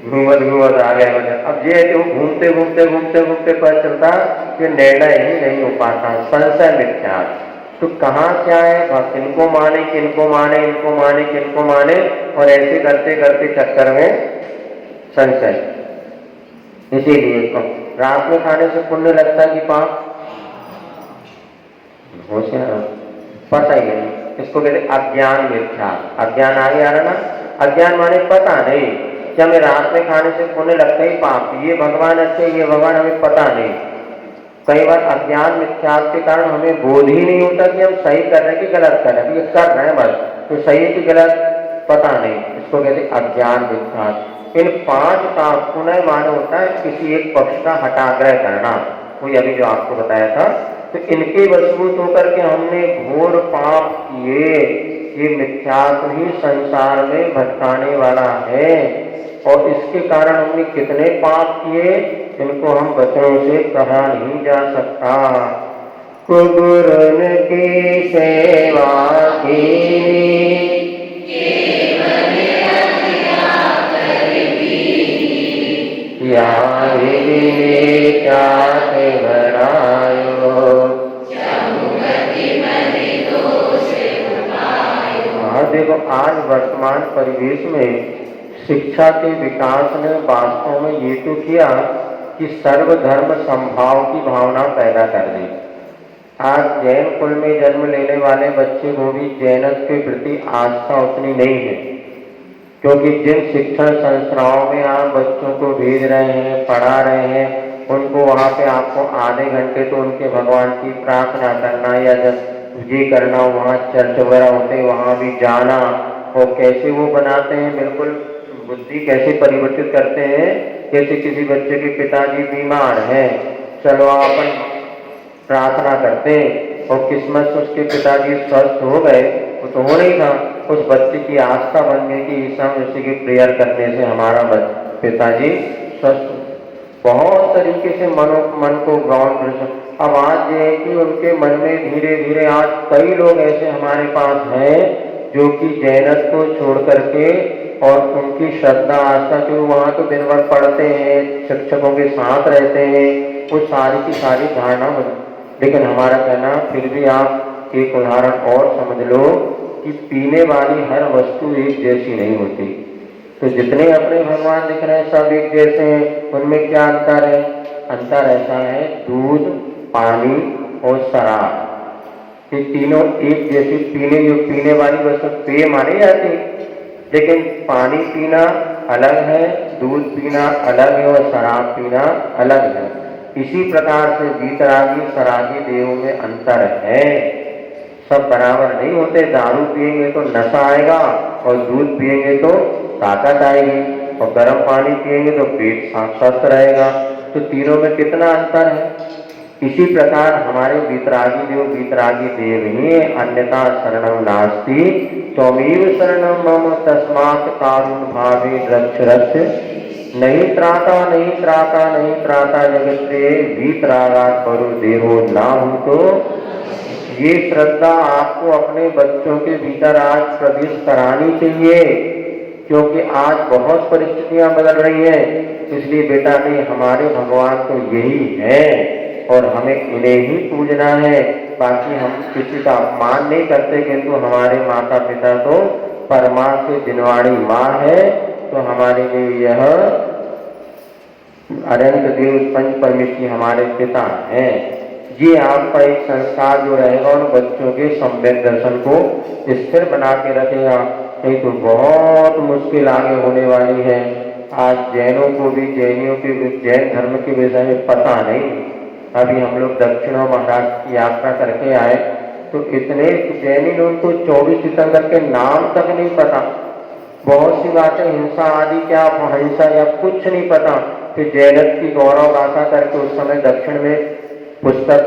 घूमत घूमत आ गए भजन। अब ये तो घूमते घूमते घूमते घूमते पता चलता कि निर्णय ही नहीं हो पाता, संशय मिथ्या। तो कहाँ क्या है, किनको माने किनको माने, इनको माने किनको माने, और ऐसे करते करते चक्कर में संशय। इसीलिए रात में खाने से पुण्य लगता है कि पाप? होशियार पता ही नहीं, इसको कहते अज्ञान मिथ्या। अज्ञान आगे आ रहा ना, अज्ञान माने पता नहीं कि हमें रात में खाने से पुण्य लगता ही पाप, ये भगवान अच्छे ये भगवान, हमें पता नहीं। कई बार अज्ञान मिथ्या के कारण हमें बोध ही नहीं होता कि हम सही कर रहे हैं कि गलत कर रहे हैं। ये कर रहे हैं बस, तो सही है कि गलत पता नहीं, इसको कहते अज्ञान मिथ्या। इन 5 का पुनः माने होता है किसी एक पक्ष का हटाग्रह करना, वही अभी जो आपको बताया था। तो इनके वशीभूत होकर के हमने घोर पाप किए, ये मिथ्यात्व ही संसार में भटकाने वाला है, और इसके कारण हमने कितने पाप किए, इनको हम वचनों से कहा नहीं जा सकता। कुबुरन की सेवा की देखो, आज वर्तमान परिवेश में शिक्षा के विकास ने वास्तव में ये तो किया कि सर्वधर्म संभाव की भावना पैदा कर दी। आज जैन कुल में जन्म लेने वाले बच्चे को भी जैनत्व के प्रति आस्था उतनी नहीं है, क्योंकि जिन शिक्षण संस्थाओं में आप बच्चों को भेज रहे हैं, पढ़ा रहे हैं, उनको वहाँ पे आपको आधे घंटे तो उनके भगवान की प्रार्थना करना या ये करना, वहाँ चर्च वगैरह होते वहाँ भी जाना, और कैसे वो बनाते हैं, बिल्कुल बुद्धि कैसे परिवर्तित करते हैं। जैसे किसी बच्चे के पिताजी बीमार हैं, चलो अपन प्रार्थना करते हैं, और किस्मत से उसके पिताजी स्वस्थ हो गए, वो तो हो नहीं था, उस बच्चे की आस्था बन गई कि ईसा मसीह की प्रेयर करने से हमारा पिताजी स्वस्थ। बहुत तरीके से मन को ग्राउंड। अब आज ये है कि उनके मन में धीरे धीरे आज कई लोग ऐसे हमारे पास हैं जो कि जैनत्व को छोड़ करके, और उनकी श्रद्धा आस्था जो वहाँ तो दिन भर पढ़ते हैं, शिक्षकों के साथ रहते हैं, वो सारी की सारी धारणा बन। लेकिन हमारा कहना, फिर भी आप एक उदाहरण और समझ लो कि पीने वाली हर वस्तु एक जैसी नहीं होती। तो जितने अपने भगवान दिख रहे हैं सब एक जैसे हैं, उनमें क्या अंतर है? अंतर ऐसा है, दूध, पानी और शराब, ये तीनों एक जैसी पीने वाली वस्तु पेय मानी जाती, लेकिन पानी पीना अलग है, दूध पीना अलग है, और शराब पीना अलग है। इसी प्रकार से वीतरागी शराबी देहों में अंतर है, सब बराबर नहीं होते। दारू पिएंगे तो नशा आएगा, और दूध पिएंगे तो ताकत आएगी, और गर्म पानी पिएंगे तो पेट स्वस्थ रहेगा। तो तीनों में कितना अंतर है। इसी प्रकार हमारे वीतरागी देव ही, अन्यथा शरणं नास्ति त्वमेव शरणं मम तस्मात् कारुण्य भावे रक्ष रक्ष। नहीं त्राता जगत से वीतरागात् परो देहो नाहु। तो ये श्रद्धा आपको अपने बच्चों के भीतर आज प्रवेश करानी चाहिए, क्योंकि आज बहुत परिस्थितियां बदल रही हैं। इसलिए बेटा नहीं, हमारे भगवान तो यही है और हमें इन्हें ही पूजना है। बाकी हम किसी का अपमान नहीं करते, किंतु हमारे माता पिता तो परमा से दिनवाणी माँ है, तो हमारे लिए यह अनंत देव पंच परमेश्वरी हमारे पिता हैं। ये आपका एक संस्कार जो रहेगा उन बच्चों के सम्यक दर्शन को स्थिर बना के रखेगा, नहीं तो बहुत मुश्किल आगे होने वाली है। आज जैनों को भी जैनियों के जैन धर्म के विषय में पता नहीं। अभी हम लोग दक्षिण महाराष्ट्र की यात्रा करके आए तो इतने जैनी लोगों को 24 तीर्थंकर के नाम तक नहीं पता, बहुत सी बातें हिंसा आदि क्या अहिंसा या कुछ नहीं पता। फिर जैनत की गौरव गाथा करके उस समय दक्षिण में पुस्तक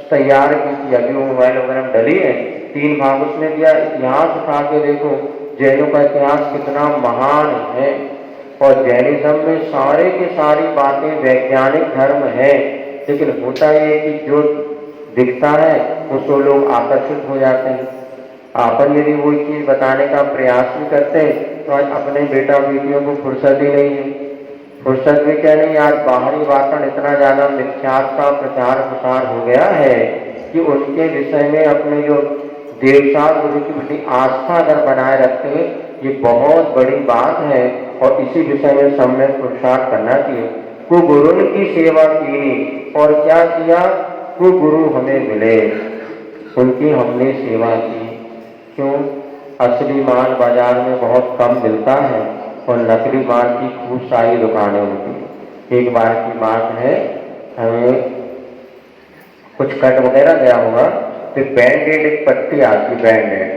तैयार की थी, अभी वो मोबाइल वगैरह में डली है, 3 भाग उसमें दिया। इतिहास उठा के देखो, जैनों का इतिहास कितना महान है। और जैनिज्म में सारे की सारी बातें वैज्ञानिक धर्म है, लेकिन होता ये कि जो दिखता है उसको लोग आकर्षित हो जाते हैं। अपन यदि वो चीज़ बताने का प्रयास भी करते हैं तो आज अपने बेटा बेटियों को फुर्सत ही नहीं है। फुर्सत भी क्या नहीं, आज बाहरी वातावरण इतना ज़्यादा मिथ्यात्व का प्रचार प्रसार हो गया है कि उनके विषय में अपने जो देवता गुरु की प्रति आस्था अगर बनाए रखते हैं, ये बहुत बड़ी बात है। और इसी विषय में सम्यक पुरुषार्थ करना चाहिए। को गुरु की सेवा की और क्या किया, को गुरु हमें मिले, उनकी हमने सेवा की। क्यों? असली माल बाजार में बहुत कम मिलता है और नकली माल की खूब सारी दुकानें होती। एक बार की बात है, हमें कुछ कट वगैरह गया होगा, फिर बैंडेड एक पट्टी आती, बैंडेड,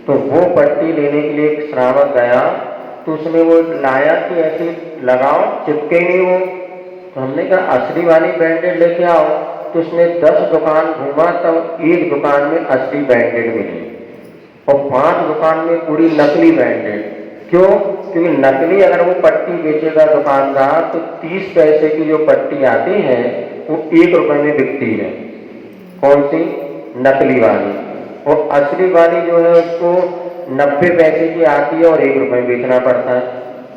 तो वो पट्टी लेने के लिए एक श्रावक गया तो उसने वो लाया कि ऐसे लगाओ, चिपके नहीं वो। तो हमने कहा असली वाली बैंडेड लेके आओ, तो उसने 10 दुकान घूमा तब एक दुकान में असली बैंडेड मिली और 5 दुकान में पूरी नकली बैंडेड। क्यों? क्योंकि नकली अगर वो पट्टी बेचेगा दुकानदार तो 30 पैसे की जो पट्टी आती है वो 1 रुपए में बिकती है। कौन सी? नकली वाली। और असली वाली जो है उसको 90 पैसे की आती है और 1 रुपए में बेचना पड़ता है।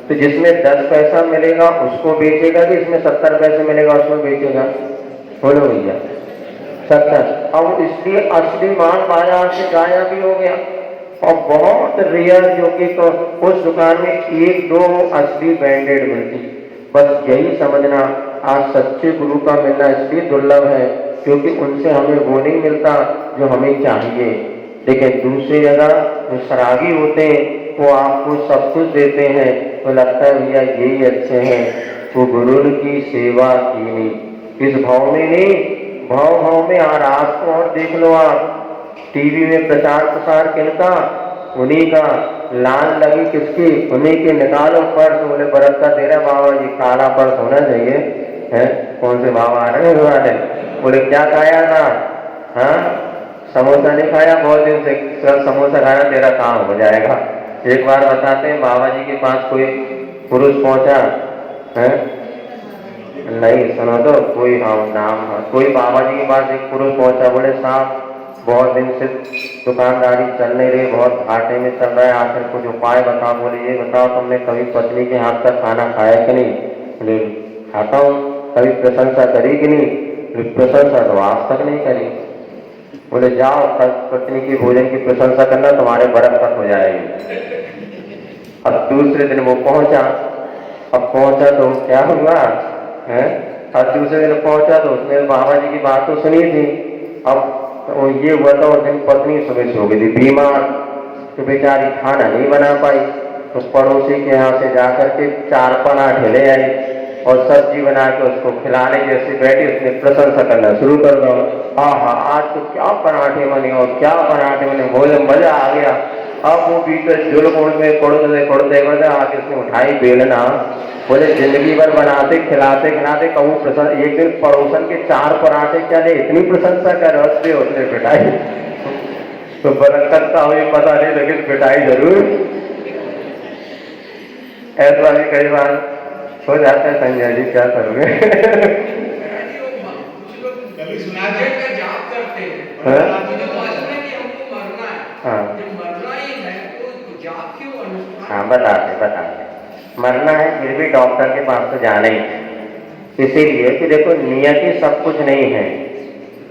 तो जिसमें 10 पैसा मिलेगा उसको बेचेगा कि इसमें 70 पैसे मिलेगा उसमें बेचेगा? बोलो भैया, 70। अब इसलिए असली माल बाजार से गायब भी हो गया और बहुत रेयर जो कि तो उस दुकान में 1-2 असली बैंडेड मिलती। बस यही समझना, आज सच्चे गुरु का मिलना इसलिए दुर्लभ है क्योंकि उनसे हमें वो नहीं मिलता जो हमें चाहिए। लेकिन दूसरी जगह जो शराबी होते हैं वो आपको सब कुछ देते हैं, तो लगता है भैया यही अच्छे हैं। वो गुरु की सेवा की नहीं, इस भाव में नहीं, भाव भाव में। और आपको और देख लो, आप टीवी में प्रचार प्रसार किनका? उन्हीं का। लाल लगी किसकी? उन्हीं के। निकालो पर्स, बोले बरत का दे रहा बाबा जी, काला पर्स होना चाहिए है। कौन से बाबा आ रहे हैं वाले? बोले क्या खाया था? हाँ, समोसा नहीं खाया, बहुत दिन से सर समोसा खाया, तेरा काम हो जाएगा। एक बार बताते हैं, बाबा जी के पास कोई पुरुष पहुंचा है, नहीं सुनो तो, कोई हाँ नाम, कोई बाबा जी के पास एक पुरुष पहुंचा, बोले साहब बहुत दिन से दुकानदारी चल नहीं रही, बहुत घाटे में चल रहा है, आखिर कुछ उपाय बताओ। बोले ये बताओ तुमने कभी पत्नी के हाथ का खाना खाया कि नहीं? बोले खाता हूँ। कभी प्रशंसा करी कि नहीं? प्रशंसा तो आज तक नहीं करी। बोले जाओ कल पत्नी की भोजन की प्रशंसा करना, तुम्हारे बरकत हो जाएगी। अब दूसरे दिन वो पहुंचा, अब पहुंचा तो क्या हुआ है, अब दूसरे दिन पहुंचा तो उसने बाबा जी की बात तो सुनी थी। अब तो ये हुआ था उस दिन पत्नी सुबह सो गई थी बीमार, तो बेचारी खाना नहीं बना पाई, तो पड़ोसी के यहाँ से जाकर के 4 पराठे ले आई और सब्जी बना के उसको खिलाने जैसे बैठी, उसने प्रशंसा करना शुरू कर दो। हाँ, आज तो क्या पराठे बने और क्या पराठे बने, बोले मजा आ गया। अब वो भीतर जुलकोड़ में कोड़ते आके उसने उठाई बेलना, बोले जिंदगी भर बनाते खिलाते खिलाते कहूँ प्रशंसा, एक दिन पड़ोसन के 4 पराठे क्या ले इतनी प्रशंसा कर हंसते उसने पिटाई। तो बरकत का हुई पता नहीं, लेकिन पिटाई जरूर। ऐसा भी कई बार हो जाता है। संजय जी क्या करोगे? कभी सुनाते हैं का जाप करते हैं, आपको जो मालूम है कि हमको मरना है, हाँ, जब मरना ही है तो जाप क्यों अनुष्ठान? हाँ बताते मरना है फिर भी डॉक्टर के पास तो जाना ही है, इसीलिए कि देखो नियति सब कुछ नहीं है।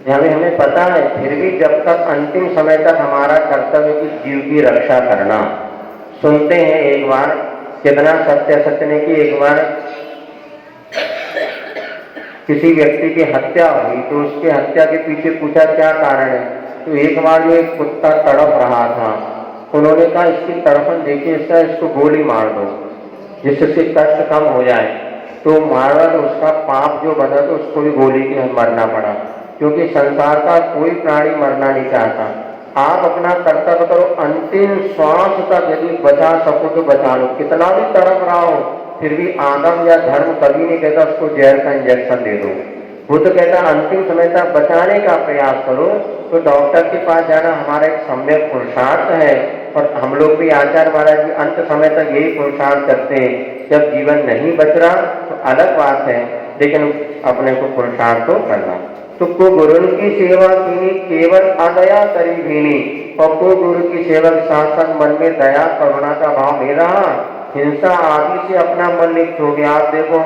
हमें पता है, फिर भी जब तक अंतिम समय तक हमारा कर्तव्य कि जीव की रक्षा करना। सुनते हैं एक बार कितना सत्य ने कि एक बार किसी व्यक्ति की हत्या हुई तो उसके हत्या के पीछे पूछा क्या कारण है, तो एक बार जो एक कुत्ता तड़प रहा था, उन्होंने कहा इसकी तड़पन देखिए, इसको गोली मार दो जिससे कष्ट कम हो जाए। तो मारा तो उसका पाप जो बना तो उसको भी गोली के मरना पड़ा, क्योंकि संसार का कोई प्राणी मरना नहीं चाहता। आप अपना कर्तव्य करो, अंतिम श्वास तक यदि बचा सको तो बचा लो, कितना भी तड़प रहा हो फिर भी आदम या धर्म कभी नहीं कहता उसको जहर का इंजेक्शन दे दो। वो तो कहता अंतिम समय तक बचाने का प्रयास करो। तो डॉक्टर के पास जाना हमारा एक सम्यक पुरुषार्थ है, और हम लोग भी आचार्य महाराज जी अंत समय तक यही पुरुषार्थ करते हैं। जब जीवन नहीं बच रहा तो अलग बात है, लेकिन अपने को पुरुषार्थ तो करना। तो को गुरु की सेवा कीनी केवल अदया करी भीनी, और को गुरु की सेवक शासन मन में दया करुणा का भाव ले रहा, हिंसा आदि से अपना मन लिप्त हो गया। आप देखो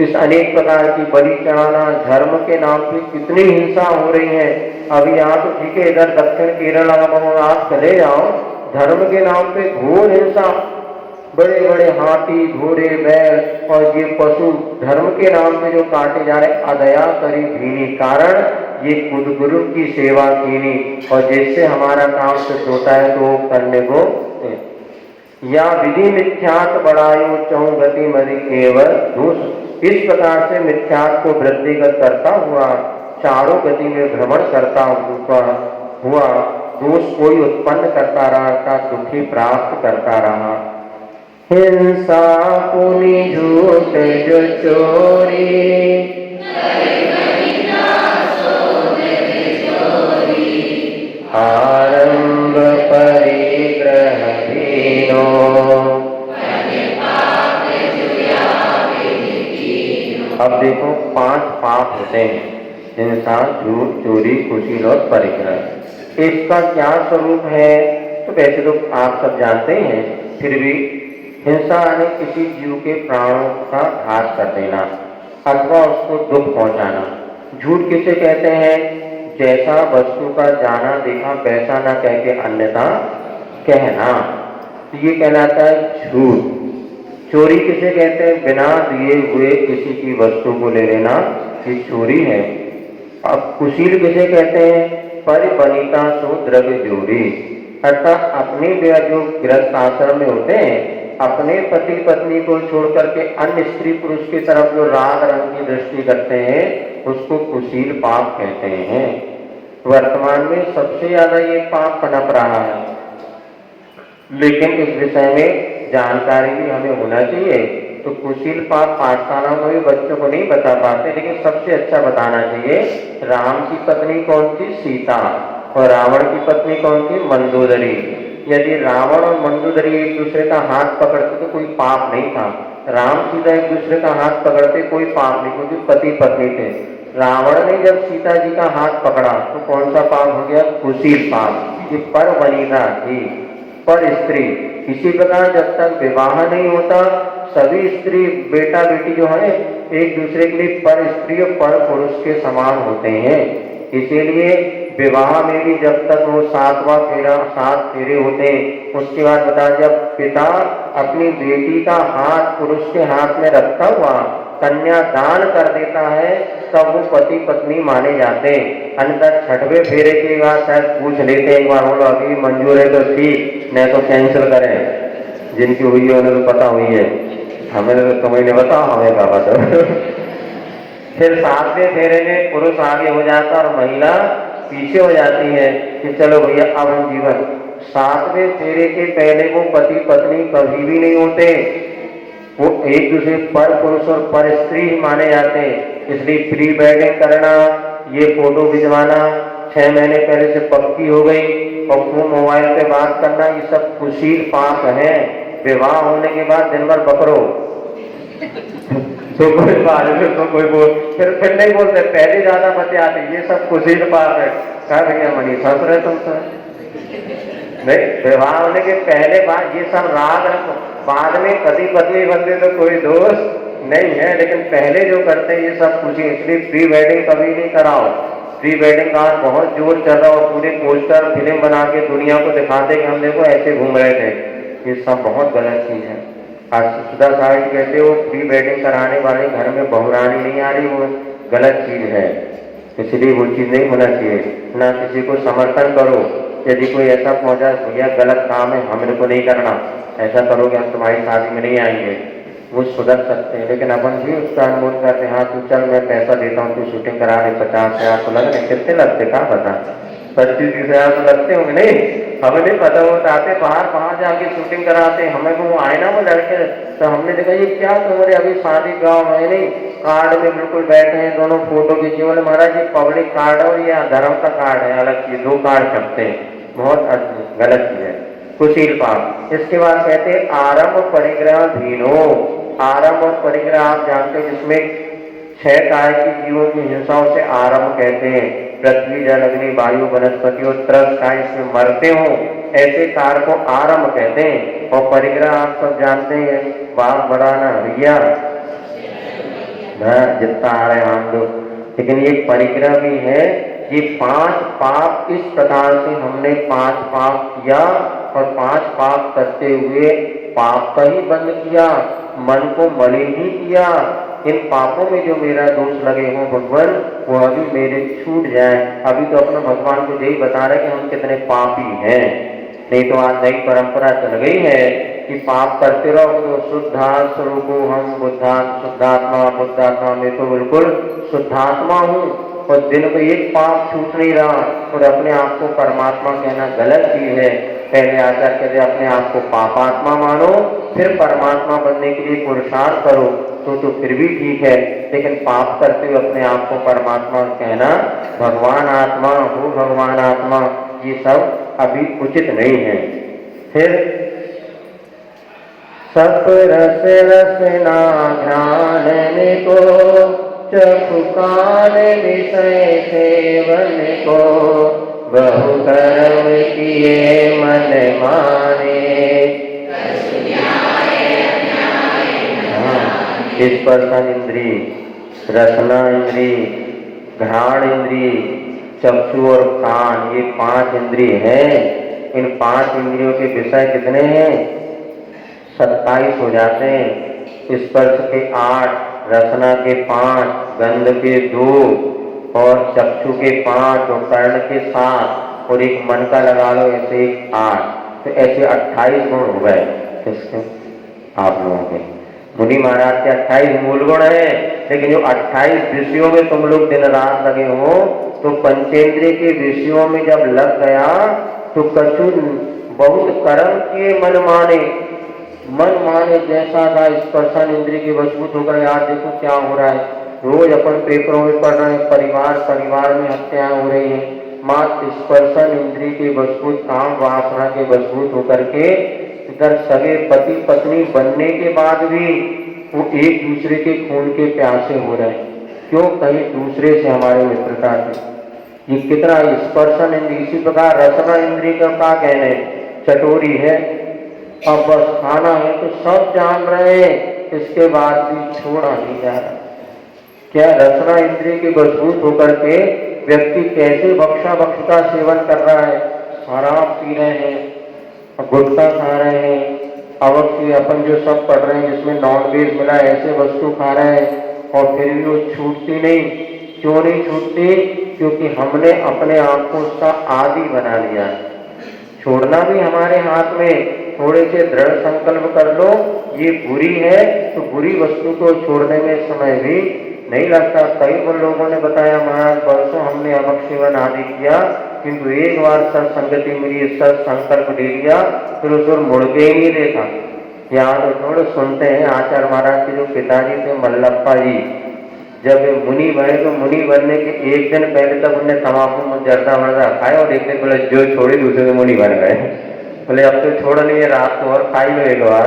इस अनेक प्रकार की बलि चढ़ाना, धर्म के नाम पे कितनी हिंसा हो रही है। अभी आप ठीक है इधर दक्षिण केरला में आप चले जाओ, धर्म के नाम पे घोर हिंसा, बड़े बड़े हाथी घोड़े बैल और ये पशु धर्म के नाम पे जो काटे जा रहे, अदया करी भीनी, कारण ये खुद गुरु की सेवा कीनी, और जिससे हमारा काम सिद्ध होता है तो करने को या विधि मिथ्यात बढ़ायो चहु गति मरि केवल दोष। इस प्रकार से मिथ्यात को वृद्धिगत करता हुआ चारों गति में भ्रमण करता हुआ दोष कोई उत्पन्न करता रहा, दुखी प्राप्त करता रहा। हिंसा पुनि झूठ जो चोरी, आरंभ परिग्रह दीनो, अब देखो 5 पाप होते हैं, हिंसा झूठ चोरी कुशील और परिग्रह। इसका क्या स्वरूप है तो वैसे तो आप सब जानते हैं, फिर भी हिंसा यानी किसी जीव के प्राणों का घात कर देना अथवा उसको दुख पहुंचाना। झूठ किसे कहते हैं, जैसा वस्तु का जाना देखा वैसा ना कह के अन्यथा कहना, ये कहलाता है झूठ। चोरी किसे कहते हैं, बिना दिए हुए किसी की वस्तु को ले लेना, ये चोरी है। अब कुशील किसे कहते हैं, परिबनिता सो द्रव्य जोड़ी, अर्थात अपने जो गृहस्थ आश्रम में होते हैं अपने पति पत्नी को छोड़ करके अन्य स्त्री पुरुष की तरफ जो राग रंग की दृष्टि करते हैं उसको कुशील पाप कहते हैं। वर्तमान में सबसे ज्यादा ये पाप पनप रहा है, लेकिन इस विषय में जानकारी भी हमें होना चाहिए। तो कुशील पाप पाठशाला में भी बच्चों को नहीं बता पाते, लेकिन सबसे अच्छा बताना चाहिए। राम की पत्नी कौन थी, सीता, और रावण की पत्नी कौन थी, मंदोदरी। यदि रावण और मंदोदरी एक दूसरे का हाथ पकड़ते तो कोई पाप नहीं था। राम सीता एक दूसरे का हाथ पकड़ते कोई पाप नहीं, क्योंकि पति पत्नी थे। रावण ने जब सीता जी का हाथ पकड़ा तो कौन सा पाप हो गया, कुशील पाप। ये पर वनिता थी, पर स्त्री। इसी प्रकार जब तक विवाह नहीं होता सभी स्त्री बेटा बेटी जो है एक दूसरे के लिए पर स्त्री और पर पुरुष के समान होते हैं। इसीलिए विवाह में भी जब तक वो 7 फेरे होते हैं, उसके बाद बता जब पिता अपनी बेटी का हाथ पुरुष के हाथ में रखता हुआ कन्या दान कर देता है तब वो पति पत्नी माने जाते हैं। अन्यथा 6वें फेरे के बाद शायद पूछ लेते एक बार, बोलो अभी मंजूर है तो ठीक, नहीं तो कैंसिल करें। जिनकी हुई है उन्हें तो पता हुई है, हमें तो तुम्हें नहीं बताओ, हमें क्या पता। फिर 7वें फेरे में पुरुष आगे हो जाता और महिला पीछे हो जाती है कि चलो भैया अब हम जीवन। 7वें फेरे के पहले वो पति पत्नी कभी भी नहीं होते, वो एक दूसरे पर पुरुष और पर स्त्री माने जाते हैं। इसलिए प्री वेडिंग करना, ये फोटो भिजवाना 6 महीने पहले से पक्की हो गई और वो मोबाइल पे बात करना, ये सब कुशील पाप है। विवाह होने के बाद दिन भर बकरो तो कोई बात तो कोई बोल फिर नहीं बोलते, पहले ज्यादा बचे आते, ये सब कुशील पाप है। कहा भैया मनी फंस रहे तुम सर, नहीं विवाह होने के पहले बात ये सब राग रखो, बाद में पति पत्नी बनते तो कोई दोष नहीं है, लेकिन पहले जो करते हैं ये सब कुछ। इसलिए प्री वेडिंग कभी नहीं कराओ, प्री वेडिंग का आज बहुत जोर चल रहा और पूरे पोस्टर फिल्म बना के दुनिया को दिखाते कि हम देखो ऐसे घूम रहे थे। ये सब बहुत गलत चीज है। आज सुधा साहिब कहते हो प्री वेडिंग कराने वाले घर में बहुरानी नहीं आ रही, वो गलत चीज है, इसलिए वो चीज नहीं होना चाहिए। ना किसी को समर्थन करो, यदि कोई ऐसा पहुंचा भैया गलत काम है हमें को नहीं करना, ऐसा करोगे हम तुम्हारी शादी में नहीं आएंगे, वो सुधर सकते हैं। लेकिन अपन भी उसका अनुमोदन करते हैं, हाँ तू चल मैं पैसा देता हूँ, तू शूटिंग करा ले, 50,000 तो लग रहे, कितने लगते कहाँ पता, 25-30,000 तो लगते होंगे नहीं, हमें नहीं पता। वो आते बाहर जाके शूटिंग कराते, हमें को वो आए ना वो लड़के, तो हमने देखा ये क्या तुम्हारे अभी शादी गाँव है नहीं, कार्ड में बिल्कुल बैठे हैं दोनों फोटो खींचे, बोले महाराज ये पब्लिक कार्ड है और ये धर्म का कार्ड है, अलग चीज, 2 कार्ड छपते हैं, बहुत गलत चीज है, कुशील पाप। इसके बाद कहते हैं आरंभ परिग्रह धीनो। आरंभ और परिग्रह आप जानते हैं, जिसमें 6 काय की जीवों की हिंसाओं से आरंभ कहते हैं। पृथ्वी जल अग्नि वायु वनस्पति और 13 काय इसमें मरते हो, ऐसे कार को आरंभ कहते हैं। और परिग्रह आप सब जानते हैं, बाप बढ़ाना भैया जितना आ रहे हम लोग, लेकिन ये परिग्रह भी है। ये 5 पाप इस प्रकार से हमने 5 पाप किया और 5 पाप करते हुए पाप का ही बंद किया, मन को मलिन ही किया। इन पापों में जो मेरा दोष लगे हो भगवान, वो अभी मेरे छूट जाए। अभी तो अपना भगवान को यही बता रहे कि हम कितने पापी हैं, नहीं तो आज नई परंपरा चल गई है कि पाप करते रहो तो शुद्धात्मा स्वरूपो हम बुद्धात्मा में तो बिल्कुल शुद्धात्मा हूँ, और दिन को एक पाप छूट नहीं रहा और अपने आप को परमात्मा कहना गलत चीज है। पहले आचार्य कहते अपने आप को पापात्मा मानो, फिर परमात्मा बनने के लिए पुरुषार्थ करो, तो फिर भी ठीक है, लेकिन पाप करते हुए अपने आप को परमात्मा कहना, भगवान आत्मा हो भगवान आत्मा, ये सब अभी उचित नहीं है। फिर सप रस रसना ध्यान को, चक्षु कान विषय सेवन को, बहु कर्म किए मन माने। स्पर्शन इंद्री, रसना इंद्री, घ्राण इंद्री, चक्षु और कान, ये 5 इंद्रिय हैं। इन 5 इंद्रियों के विषय कितने हैं? 27 हो जाते हैं। स्पर्श के 8, रसना के 5, गंध के 2 और चक्षु के 5 और कर्ण के 7 और एक मन का लगा लो ऐसे 8, तो ऐसे 28 गुण हो गए किसके? आप लोगों के। मुनि महाराज के 28 मूल गुण है, लेकिन जो 28 विषयों में तुम लोग दिन रात लगे हो, तो पंचेंद्रिय के विषयों में जब लग गया तो कछु बहुत कर्म किए मन माने जैसा था। स्पर्शन इंद्रिय के वशभूत होकर यार देखो क्या हो रहा है, रोज अपन पेपरों में पढ़ रहे हैं, परिवार में हत्याएं हो रही हैं। मात्र स्पर्शन इंद्रिय के वशभूत, काम वासना के वशभूत होकर के इधर सगे पति पत्नी बनने के बाद भी वो एक दूसरे के खून के प्यासे हो रहे हैं। क्यों? कहीं दूसरे से हमारी मित्रता थी। ये कितना स्पर्शन इंद्रिय। इसी प्रकार रसना इंद्रिय का क्या कहने, चटोरी है, अब बस खाना है तो सब जान रहे हैं, इसके बाद भी छोड़ा नहीं जा रहा। क्या रसना इंद्रिय के वशभूत होकर के व्यक्ति कैसे बख्शा का सेवन कर रहा है, शराब पी रहे हैं, गुटखा खा रहे हैं, अवश्य अपन जो सब पढ़ रहे हैं जिसमें नॉनवेज मिला ऐसे वस्तु खा रहे हैं, और फिर भी वो छूटती नहीं। क्यों नहीं छूटती? क्योंकि हमने अपने आप को उसका आदी बना लिया। छोड़ना भी हमारे हाथ में, थोड़े से दृढ़ संकल्प कर लो ये बुरी है, तो बुरी वस्तु को छोड़ने में समय भी नहीं लगता। कई लोगों ने बताया महाराज वर्षों हमने अमक सेवन आदि किया, किंतु एक बार सत्संगति मिली, संकल्प ले लिया, फिर उस मुड़ के ही नहीं देखा। यहाँ तो थोड़े सुनते हैं आचार्य महाराज के जो पिताजी थे मल्लप्पा जी, जब मुनि बने तो मुनि बनने के एक दिन पहले तक उन्हें तम्बाकू में जर्दा वर्दा खाए और एक दिन बोले जो छोड़ी दूसरे दिन मुनि बन गए। बोले अब तो छोड़ नहीं है, रात को और खाई लो एक बार।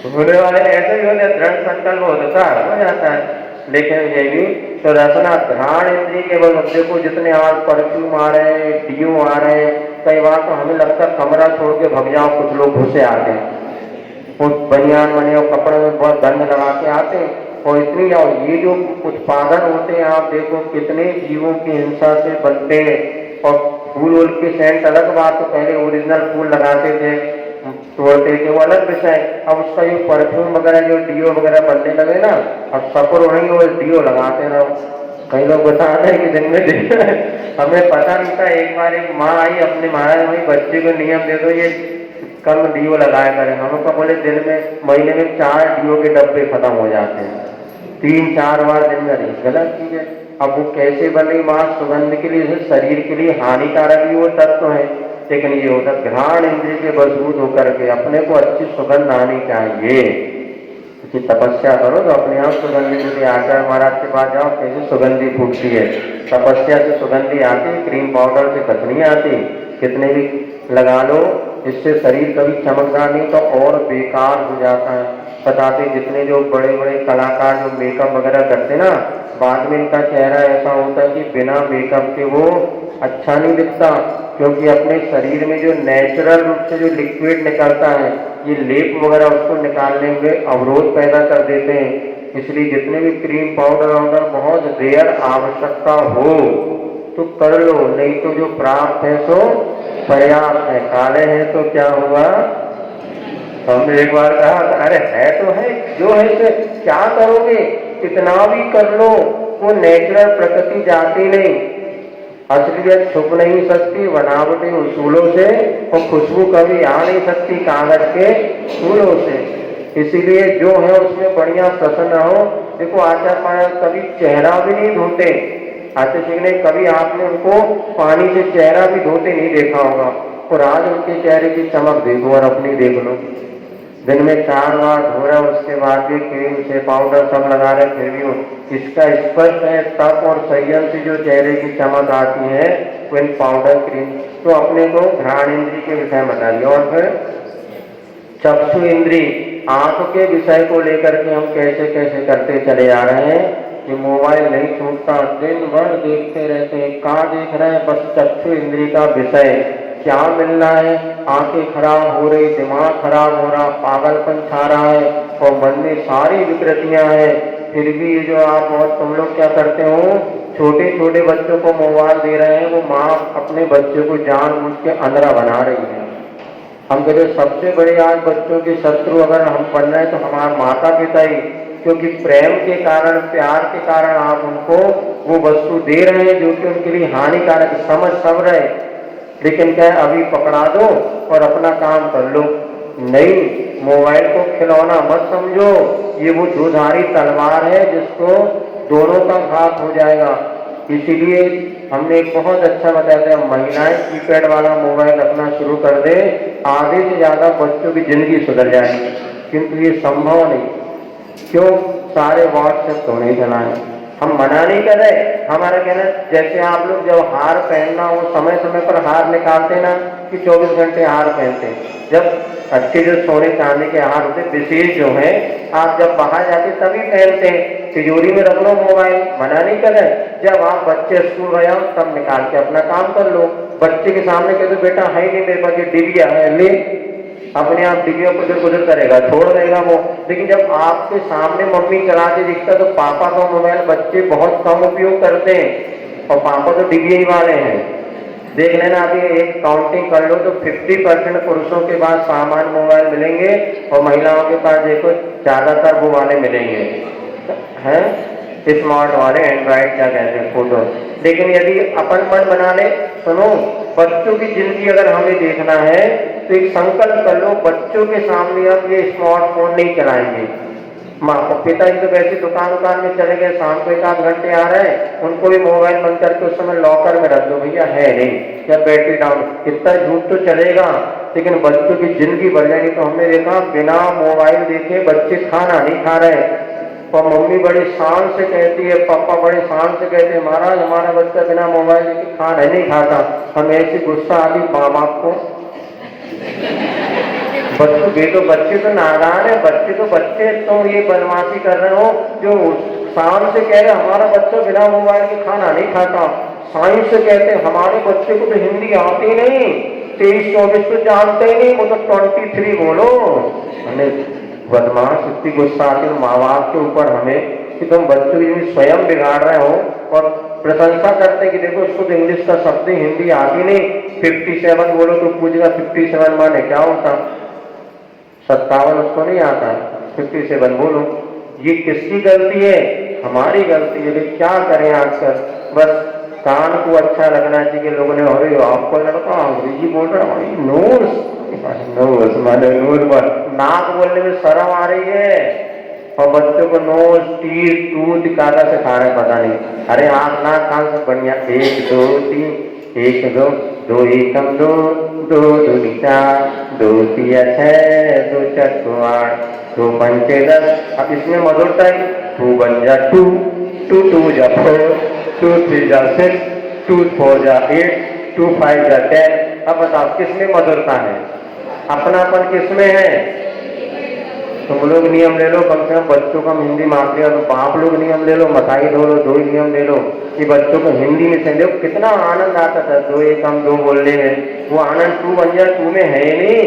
बोले वाले ऐसे ही होते, दृढ़ संकल्प होता हो जाता है। लेकिन ये भी तो रसना घ्राण इंद्रिय केवल देखो जितने आज परफ्यूम आ रहे हैं, डीओ आ रहे हैं, कई बार तो हमें लगता है कमरा छोड़ के भग जाओ, कुछ लोग घुसे आते हैं, वो बनियान बने और कपड़े में बहुत गंध लगा के आते हैं, और इतनी और ये जो उत्पादन होते हैं आप देखो कितने जीवों की हिंसा से बनते हैं। और फूल वूल की सेंट अलग बात, तो पहले ओरिजिनल फूल लगाते थे तोड़ते थे, वो अलग विषय। अब उसका जो परफ्यूम वगैरह जो डीओ वगैरह बनने लगे ना, अब सफर वहीं वो डीओ लगाते रहो। कई लोग बताते हैं कि दिन में हमें पता नहीं था। एक बार एक माँ आई अपने महाराज वही बच्चे को नियम दे दो ये कम डीओ लगाया करें। हमको बोले दिन में महीने में 4 डीओ के डब्बे खत्म हो जाते हैं, 3-4 बार दिन में नहीं, गलत चीज है। अब वो कैसे बनी मास्क सुगंध के लिए, शरीर के लिए हानिकारक भी वो तत्व है, लेकिन ये होता घ्राण इंद्रिय के मजबूत होकर के अपने को अच्छी सुगंध आनी चाहिए। कि तपस्या करो तो अपने आप सुगंधी, यदि आचार्य महाराज के पास जाओ कैसे सुगंधी फूटती है, तपस्या से सुगंधी आती, क्रीम पाउडर से कच नहीं आती। कितने भी लगा लो इससे शरीर कभी चमकदार नहीं तो और बेकार हो जाता है। बताते जितने जो बड़े बड़े कलाकार जो मेकअप वगैरह करते ना, बाद में इनका चेहरा ऐसा होता है कि बिना मेकअप के वो अच्छा नहीं दिखता, क्योंकि अपने शरीर में जो नेचुरल रूप से जो लिक्विड निकलता है, ये लेप वगैरह उसको निकालने में अवरोध पैदा कर देते हैं। इसलिए जितने भी क्रीम पाउडर वाउडर बहुत रेयर आवश्यकता हो तो कर लो, नहीं तो जो प्राप्त है सो पर्याप्त है। काले हैं तो क्या हुआ, हमने एक बार कहा अरे है तो है, जो है से क्या करोगे, कितना भी कर लो वो नेचुरल प्रकृति जाती नहीं, असलियत छुप नहीं सकती बनावटी उसूलों से, और खुशबू कभी आ नहीं सकती कागज के फूलों से। इसीलिए जो है उसमें बढ़िया प्रसन्न हो। देखो आचार्य महाराज कभी चेहरा भी नहीं धोते, आचार्य जी ने कभी आपने उनको पानी से चेहरा भी धोते नहीं देखा होगा, और आज उनके चेहरे की चमक देखो और अपनी देख लो। दिन में 4 बार धो रहे, उसके बाद भी क्रीम से पाउडर सब लगा रहे, फिर भी इसका स्पष्ट है तप और संयम से जो चेहरे की चमक आती है वो इन पाउडर क्रीम। तो अपने को घ्राण इंद्री के विषय बता दिया, और फिर चक्षु इंद्री आंख के विषय को लेकर के हम कैसे कैसे करते चले आ रहे हैं कि मोबाइल नहीं छूटता, दिन भर देखते रहते हैं। कहाँ देख रहे हैं, बस चक्षु इंद्री का विषय क्या मिल रहा है, आंखें खराब हो रही, दिमाग खराब हो रहा, पागलपन छा रहा है और मन में सारी विकृतियां हैं। फिर भी ये जो आप और तुम लोग क्या करते हो, छोटे छोटे बच्चों को मोबाइल दे रहे हैं, वो माँ अपने बच्चों को जानबूझ के अंधरा बना रही है। हम कहते सबसे बड़े आज बच्चों के शत्रु अगर हम बन रहे हैं तो हमारे माता पिता ही, क्योंकि प्रेम के कारण प्यार के कारण आप उनको वो वस्तु दे रहे हैं जो कि उनके लिए हानिकारक समझ सब रहे, लेकिन क्या अभी पकड़ा दो और अपना काम कर लो। नहीं, मोबाइल को खिलौना मत समझो, ये वो दुधारी तलवार है जिसको दोनों का घात हो जाएगा। इसीलिए हमने एक बहुत अच्छा बताया था, महिलाएं कीपैड वाला मोबाइल रखना शुरू कर दे, आधे से ज्यादा बच्चों की जिंदगी सुधर जाएगी, किंतु ये संभव नहीं। क्यों, सारे व्हाट्सएप तो नहीं चलाए। हम मना नहीं कर रहे, हमारा कहना जैसे आप लोग जब हार पहनना हो समय समय पर हार निकालते ना, कि 24 घंटे हार पहनते, जब अच्छे जो सोने चांदी के हार होते विशेष जो है, आप जब बाहर जाते तभी पहनते हैं, तिजोरी में रख लो मोबाइल, मना नहीं कर रहे। जब आप बच्चे स्कूल गए हो तब निकाल के अपना काम कर लो। बच्चे के सामने कह दो बेटा है नहीं मेरे पास ये डिबिया है, ले, अपने आप डिबिया कुछ कुछ करेगा, छोड़ देगा वो। लेकिन जब आपके सामने मम्मी चलाते दिखता तो पापा का मोबाइल बच्चे बहुत कम उपयोग करते हैं, और पापा तो डिबिया ही वाले हैं। देख लेना, अभी एक काउंटिंग कर लो तो 50% पुरुषों के पास सामान्य मोबाइल मिलेंगे और महिलाओं के पास देखो ज्यादातर वो वाले मिलेंगे, हैं स्मार्ट वाले, एंड्रॉइड क्या कहते हैं फोटो। लेकिन यदि अपन मन बना ले, सुनो, बच्चों की जिंदगी अगर हमें देखना है तो एक संकल्प कर लो, बच्चों के सामने अब ये स्मार्टफोन नहीं चलाएंगे। माँ पिताजी तो वैसे दुकान में चले गए, शाम को 1-8 घंटे आ रहे हैं, उनको भी मोबाइल बंद करके उस समय लॉकर में रख दो, भैया है नहीं, या बैटरी डाउन, कितना झूठ तो चलेगा, लेकिन बच्चों की जिंदगी बढ़ जाएगी। तो हमने देखा बिना मोबाइल देखे बच्चे खाना नहीं खा रहे, और मम्मी बड़ी शान से कहती है, पापा बड़े शान से कहते हैं, महाराज हमारा बच्चा बिना मोबाइल देखे खाना नहीं खाता। हम ऐसी गुस्सा आ गई माँ बाप को, बच्चे तो नादान है, बच्चे तुम ये बदमाशी कर रहे हो, जो शान से कह रहे हमारा बच्चा बिना मोबाइल के खाना नहीं खाता, साइंस से कहते हमारे बच्चे को तो हिंदी आती नहीं, 23-24 तो जानते ही नहीं, वो तो 23 बोलो। हमें बदमाश इतनी गुस्सा आती है माँ बाप के ऊपर, हमें कि तुम बच्चों की स्वयं बिगाड़ रहे हो और प्रशंसा करते कि देखो उसको तो इंग्लिश का शब्द हिंदी आती नहीं, 57 बोलो तो पूछेगा 57 माने क्या होता, 57 उसको नहीं आता, 57 बोलो। ये किसकी गलती है? हमारी गलती है। क्या करें आजकल, बस कान को अच्छा लगना चाहिए लोगों ने, अरे आपको लड़का अंग्रेजी बोल रहा है, नोस नोस माने नोस, नाक बोलने में शर्म आ रही है और बच्चों को नोज टीथ टूथ काला से खा रहे पता नहीं। अरे आँख नाक कान से बढ़िया, 1 2 3, 1 2 2 एकम 2 2 2 4 2 3 6 2 4 8 2 5 10। अब इसमें मधुरता है, 2 1 जा 2 2 2 जा 4 2 3 जा 6 2 4 जा 8 2 5 जा 10। अब बताओ किसमें मधुरता है, अपनापन किसमें है? तुम लोग नियम ले लो, कम से कम बच्चों को हम हिंदी मातृभाषा, बाप लोग नियम ले लो, मताई धो लो, 2 ही नियम ले लो कि बच्चों को हिंदी में समझो। कितना आनंद आता था 2 एकम 2 बोलने में, वो आनंद 2 1 जा 2 में है ही नहीं,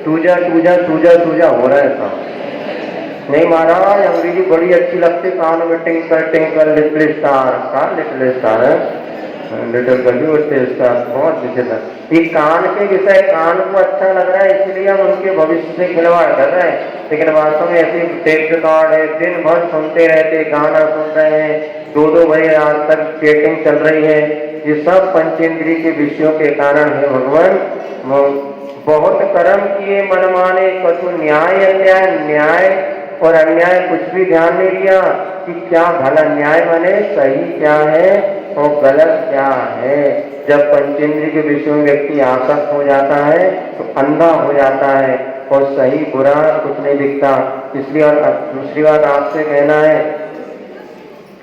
2 जा 2 जा 2 जा 2 जा हो रहा है सब। नहीं महाराज, अंग्रेजी बड़ी अच्छी लगती, कान में टिंकल लिटिल स्टार, का लिटिल स्टार है लिटिल गली होते इसका बहुत विषय। ये कान के विषय, कान को अच्छा लग रहा है इसलिए हम उनके भविष्य से खिलवाड़ कर रहे हैं, लेकिन वास्तव में ऐसे टेप रिकॉर्ड है, दिन भर सुनते रहते, गाना सुन रहे हैं, 2 बजे आज तक चैटिंग चल रही है। ये सब पंचेंद्रिय के विषयों के कारण है। भगवान बहुत कर्म किए मनमाने, कछु न्याय अन्याय, न्याय और अन्याय कुछ भी ध्यान नहीं दिया कि क्या भला न्याय बने, सही क्या है और गलत क्या है। जब पंचेंद्रिय के विषयों में व्यक्ति आसक्त हो जाता है तो अंधा हो जाता है और सही बुरा कुछ नहीं दिखता। इसलिए और दूसरी बात आपसे कहना है,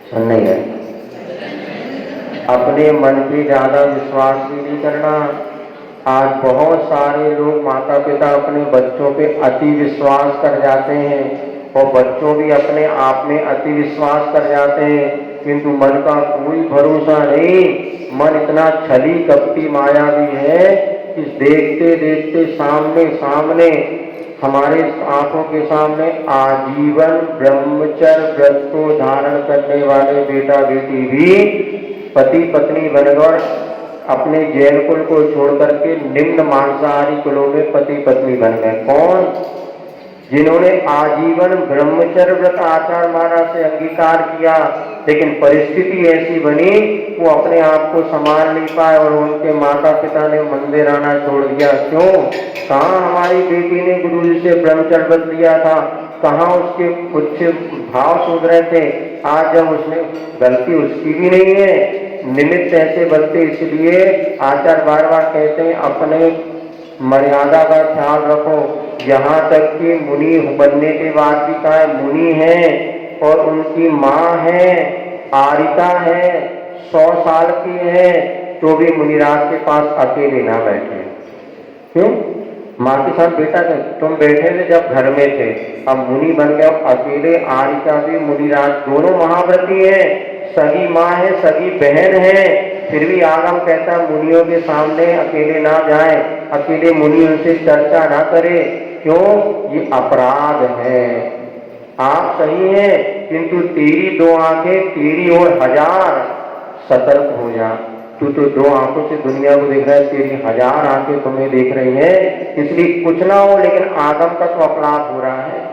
सुन नहीं है, अपने मन पे ज्यादा विश्वास भी नहीं करना। आज बहुत सारे लोग माता पिता अपने बच्चों पे अति विश्वास कर जाते हैं और बच्चों भी अपने आप में अति विश्वास कर जाते हैं, किंतु मन का कोई भरोसा नहीं। मन इतना छली कपटी मायावी है कि देखते देखते सामने सामने हमारे आंखों के सामने आजीवन ब्रह्मचर्य व्रत को धारण करने वाले बेटा बेटी भी पति पत्नी बनकर अपने जैन कुल को छोड़ करके निम्न मांसाहारी कुलों में पति पत्नी बन गए। कौन? जिन्होंने आजीवन ब्रह्मचर्य व्रत आचार माना से अंगीकार किया, लेकिन परिस्थिति ऐसी बनी वो अपने आप को संभाल नहीं पाए और उनके माता पिता ने मंदिर आना छोड़ दिया। क्यों? कहाँ हमारी बेटी ने गुरु जी से ब्रह्मचर्य व्रत लिया था, कहाँ उसके कुछ भाव सूझ रहे थे। आज जब उसने, गलती उसकी भी नहीं है, निमित्त ऐसे बनते, इसलिए आचार्य बार बार कहते हैं अपने मर्यादा का ख्याल रखो। यहाँ तक कि मुनि बनने के बाद भी कहा है, मुनि है और उनकी माँ है, आरिका है, 100 साल की है, तो भी मुनिराज के पास अकेले ना बैठे। क्यों? माँ के साथ बेटा थे, तुम बैठे थे जब घर में थे, अब मुनि बन गए अकेले। आरिका भी मुनिराज दोनों महाव्रती हैं, सगी माँ है, सगी बहन है, फिर भी आगम कहता मुनियों के सामने अकेले ना जाए, अकेले मुनि उनसे चर्चा ना करे। क्यों? ये अपराध है। आप सही हैं, किंतु तेरी 2 आंखें तेरी और 1000, सतर्क हो जा। तू तो 2 आंखों से दुनिया को देख रहा है, तेरी 1000 आंखें तुम्हें देख रही हैं। इसलिए कुछ ना हो, लेकिन आगम का तो अपराध हो रहा है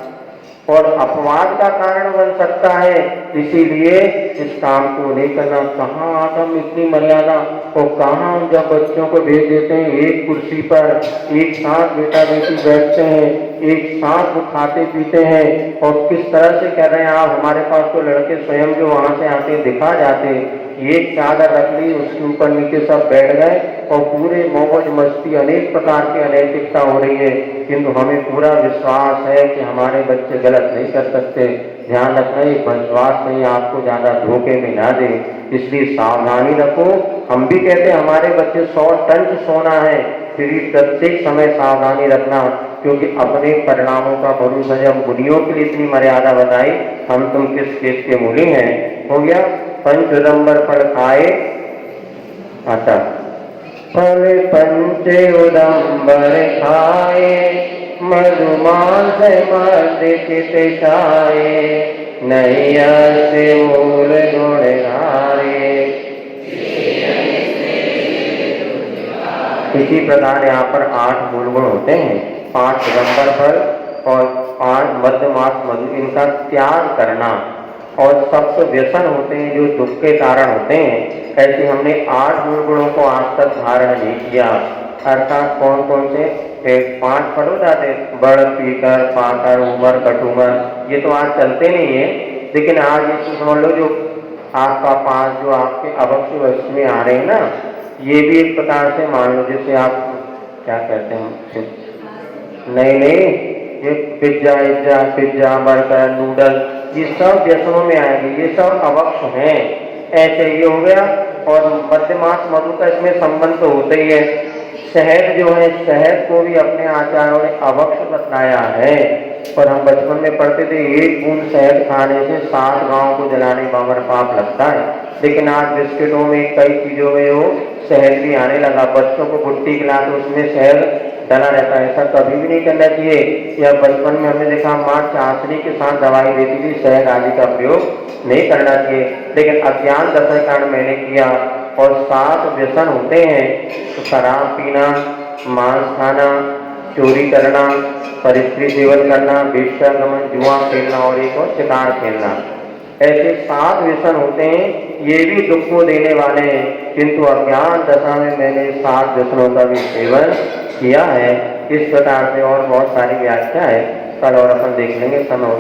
और अपवाद का कारण बन सकता है, इसीलिए इस काम को नहीं करना। कहाँ आगम इतनी मर्यादा, और कहाँ हम जब बच्चों को भेज देते हैं एक कुर्सी पर, एक साथ बेटा बेटी बैठते हैं, एक साथ वो खाते पीते हैं, और किस तरह से कर रहे हैं आप। हमारे पास तो लड़के स्वयं जो वहाँ से आते दिखा जाते, एक चादर रख ली, उसके ऊपर नीचे सब बैठ गए और पूरे मौज मस्ती, अनेक प्रकार की अनैतिकता हो रही है। किंतु हमें पूरा विश्वास है कि हमारे बच्चे गलत नहीं कर सकते। ध्यान रखना, ये विश्वास नहीं आपको ज्यादा धोखे में ना दे, इसलिए सावधानी रखो। हम भी कहते हैं हमारे बच्चे 100 टन सोना है, फिर भी प्रत्येक समय सावधानी रखना, क्योंकि अपने परिणामों का भरोसा। जब मुनियों के लिए इतनी मर्यादा बताई, हम तुम किस केस के मूली हैं। हो गया, पंचोदंबर फल खाए, आता फल पंचे उदंबर खाए, मधुमांस मद चित छाए, नहीं ऐसे मूल गुण धारे। इसी प्रकार यहाँ पर 8 मूल गुण होते हैं, 5 दिगंबर फल और 5 मध्यमास मधु, इनका त्याग करना, और सप्त व्यसन होते हैं जो दुख के कारण होते हैं। ऐसे हमने 8 मूल गुणों को आज तक धारण नहीं किया। अर्थात कौन कौन से? 5 फल हो जाते, बड़, पीकर, पाकर, उमर, कटुमर, ये तो आज चलते नहीं है। लेकिन आज ये समझ लो जो आपका 5 जो आपके अवक्ष वस्तु में आ रहे हैं ना, ये भी एक प्रकार से मान लो जैसे आप क्या कहते हैं, नहीं, ये पिज्जा, बर्गर, नूडल, ये सब व्यसनों में आएंगे, ये सब अवक्ष हैं। ऐसे ये हो गया। और मध्यमास मधु का इसमें संबंध तो होता ही है। शहद जो है, शहद को भी अपने आचार्यों ने अवक्ष बताया है। और हम बचपन में पढ़ते थे 1 बूंद शहद खाने से 7 गांव को जलाने बामर पाप लगता है। लेकिन आज बिस्किटों में, कई चीजों में वो शहद भी आने लगा। बच्चों को गुट्टी खिला तो उसमें शहद डला रहता है। ऐसा कभी भी नहीं करना चाहिए। या बचपन में हमने देखा माँ चाशनी के साथ दवाई देती थी, शहद आदि का प्रयोग नहीं करना चाहिए। लेकिन अज्ञान दशा कारण मैंने किया। और 7 व्यसन होते हैं, तो शराब पीना, मांस खाना, चोरी करना, परिस्त्री सेवन करना, वेश्यागमन, जुआ खेलना और एक और शिकार खेलना। ऐसे 7 व्यसन होते हैं, ये भी दुख को देने वाले हैं। किंतु अज्ञान दशा में मैंने 7 व्यसनों का भी सेवन किया है। इस प्रकार से और बहुत सारी व्याख्या है, कल और अपन देख लेंगे समय।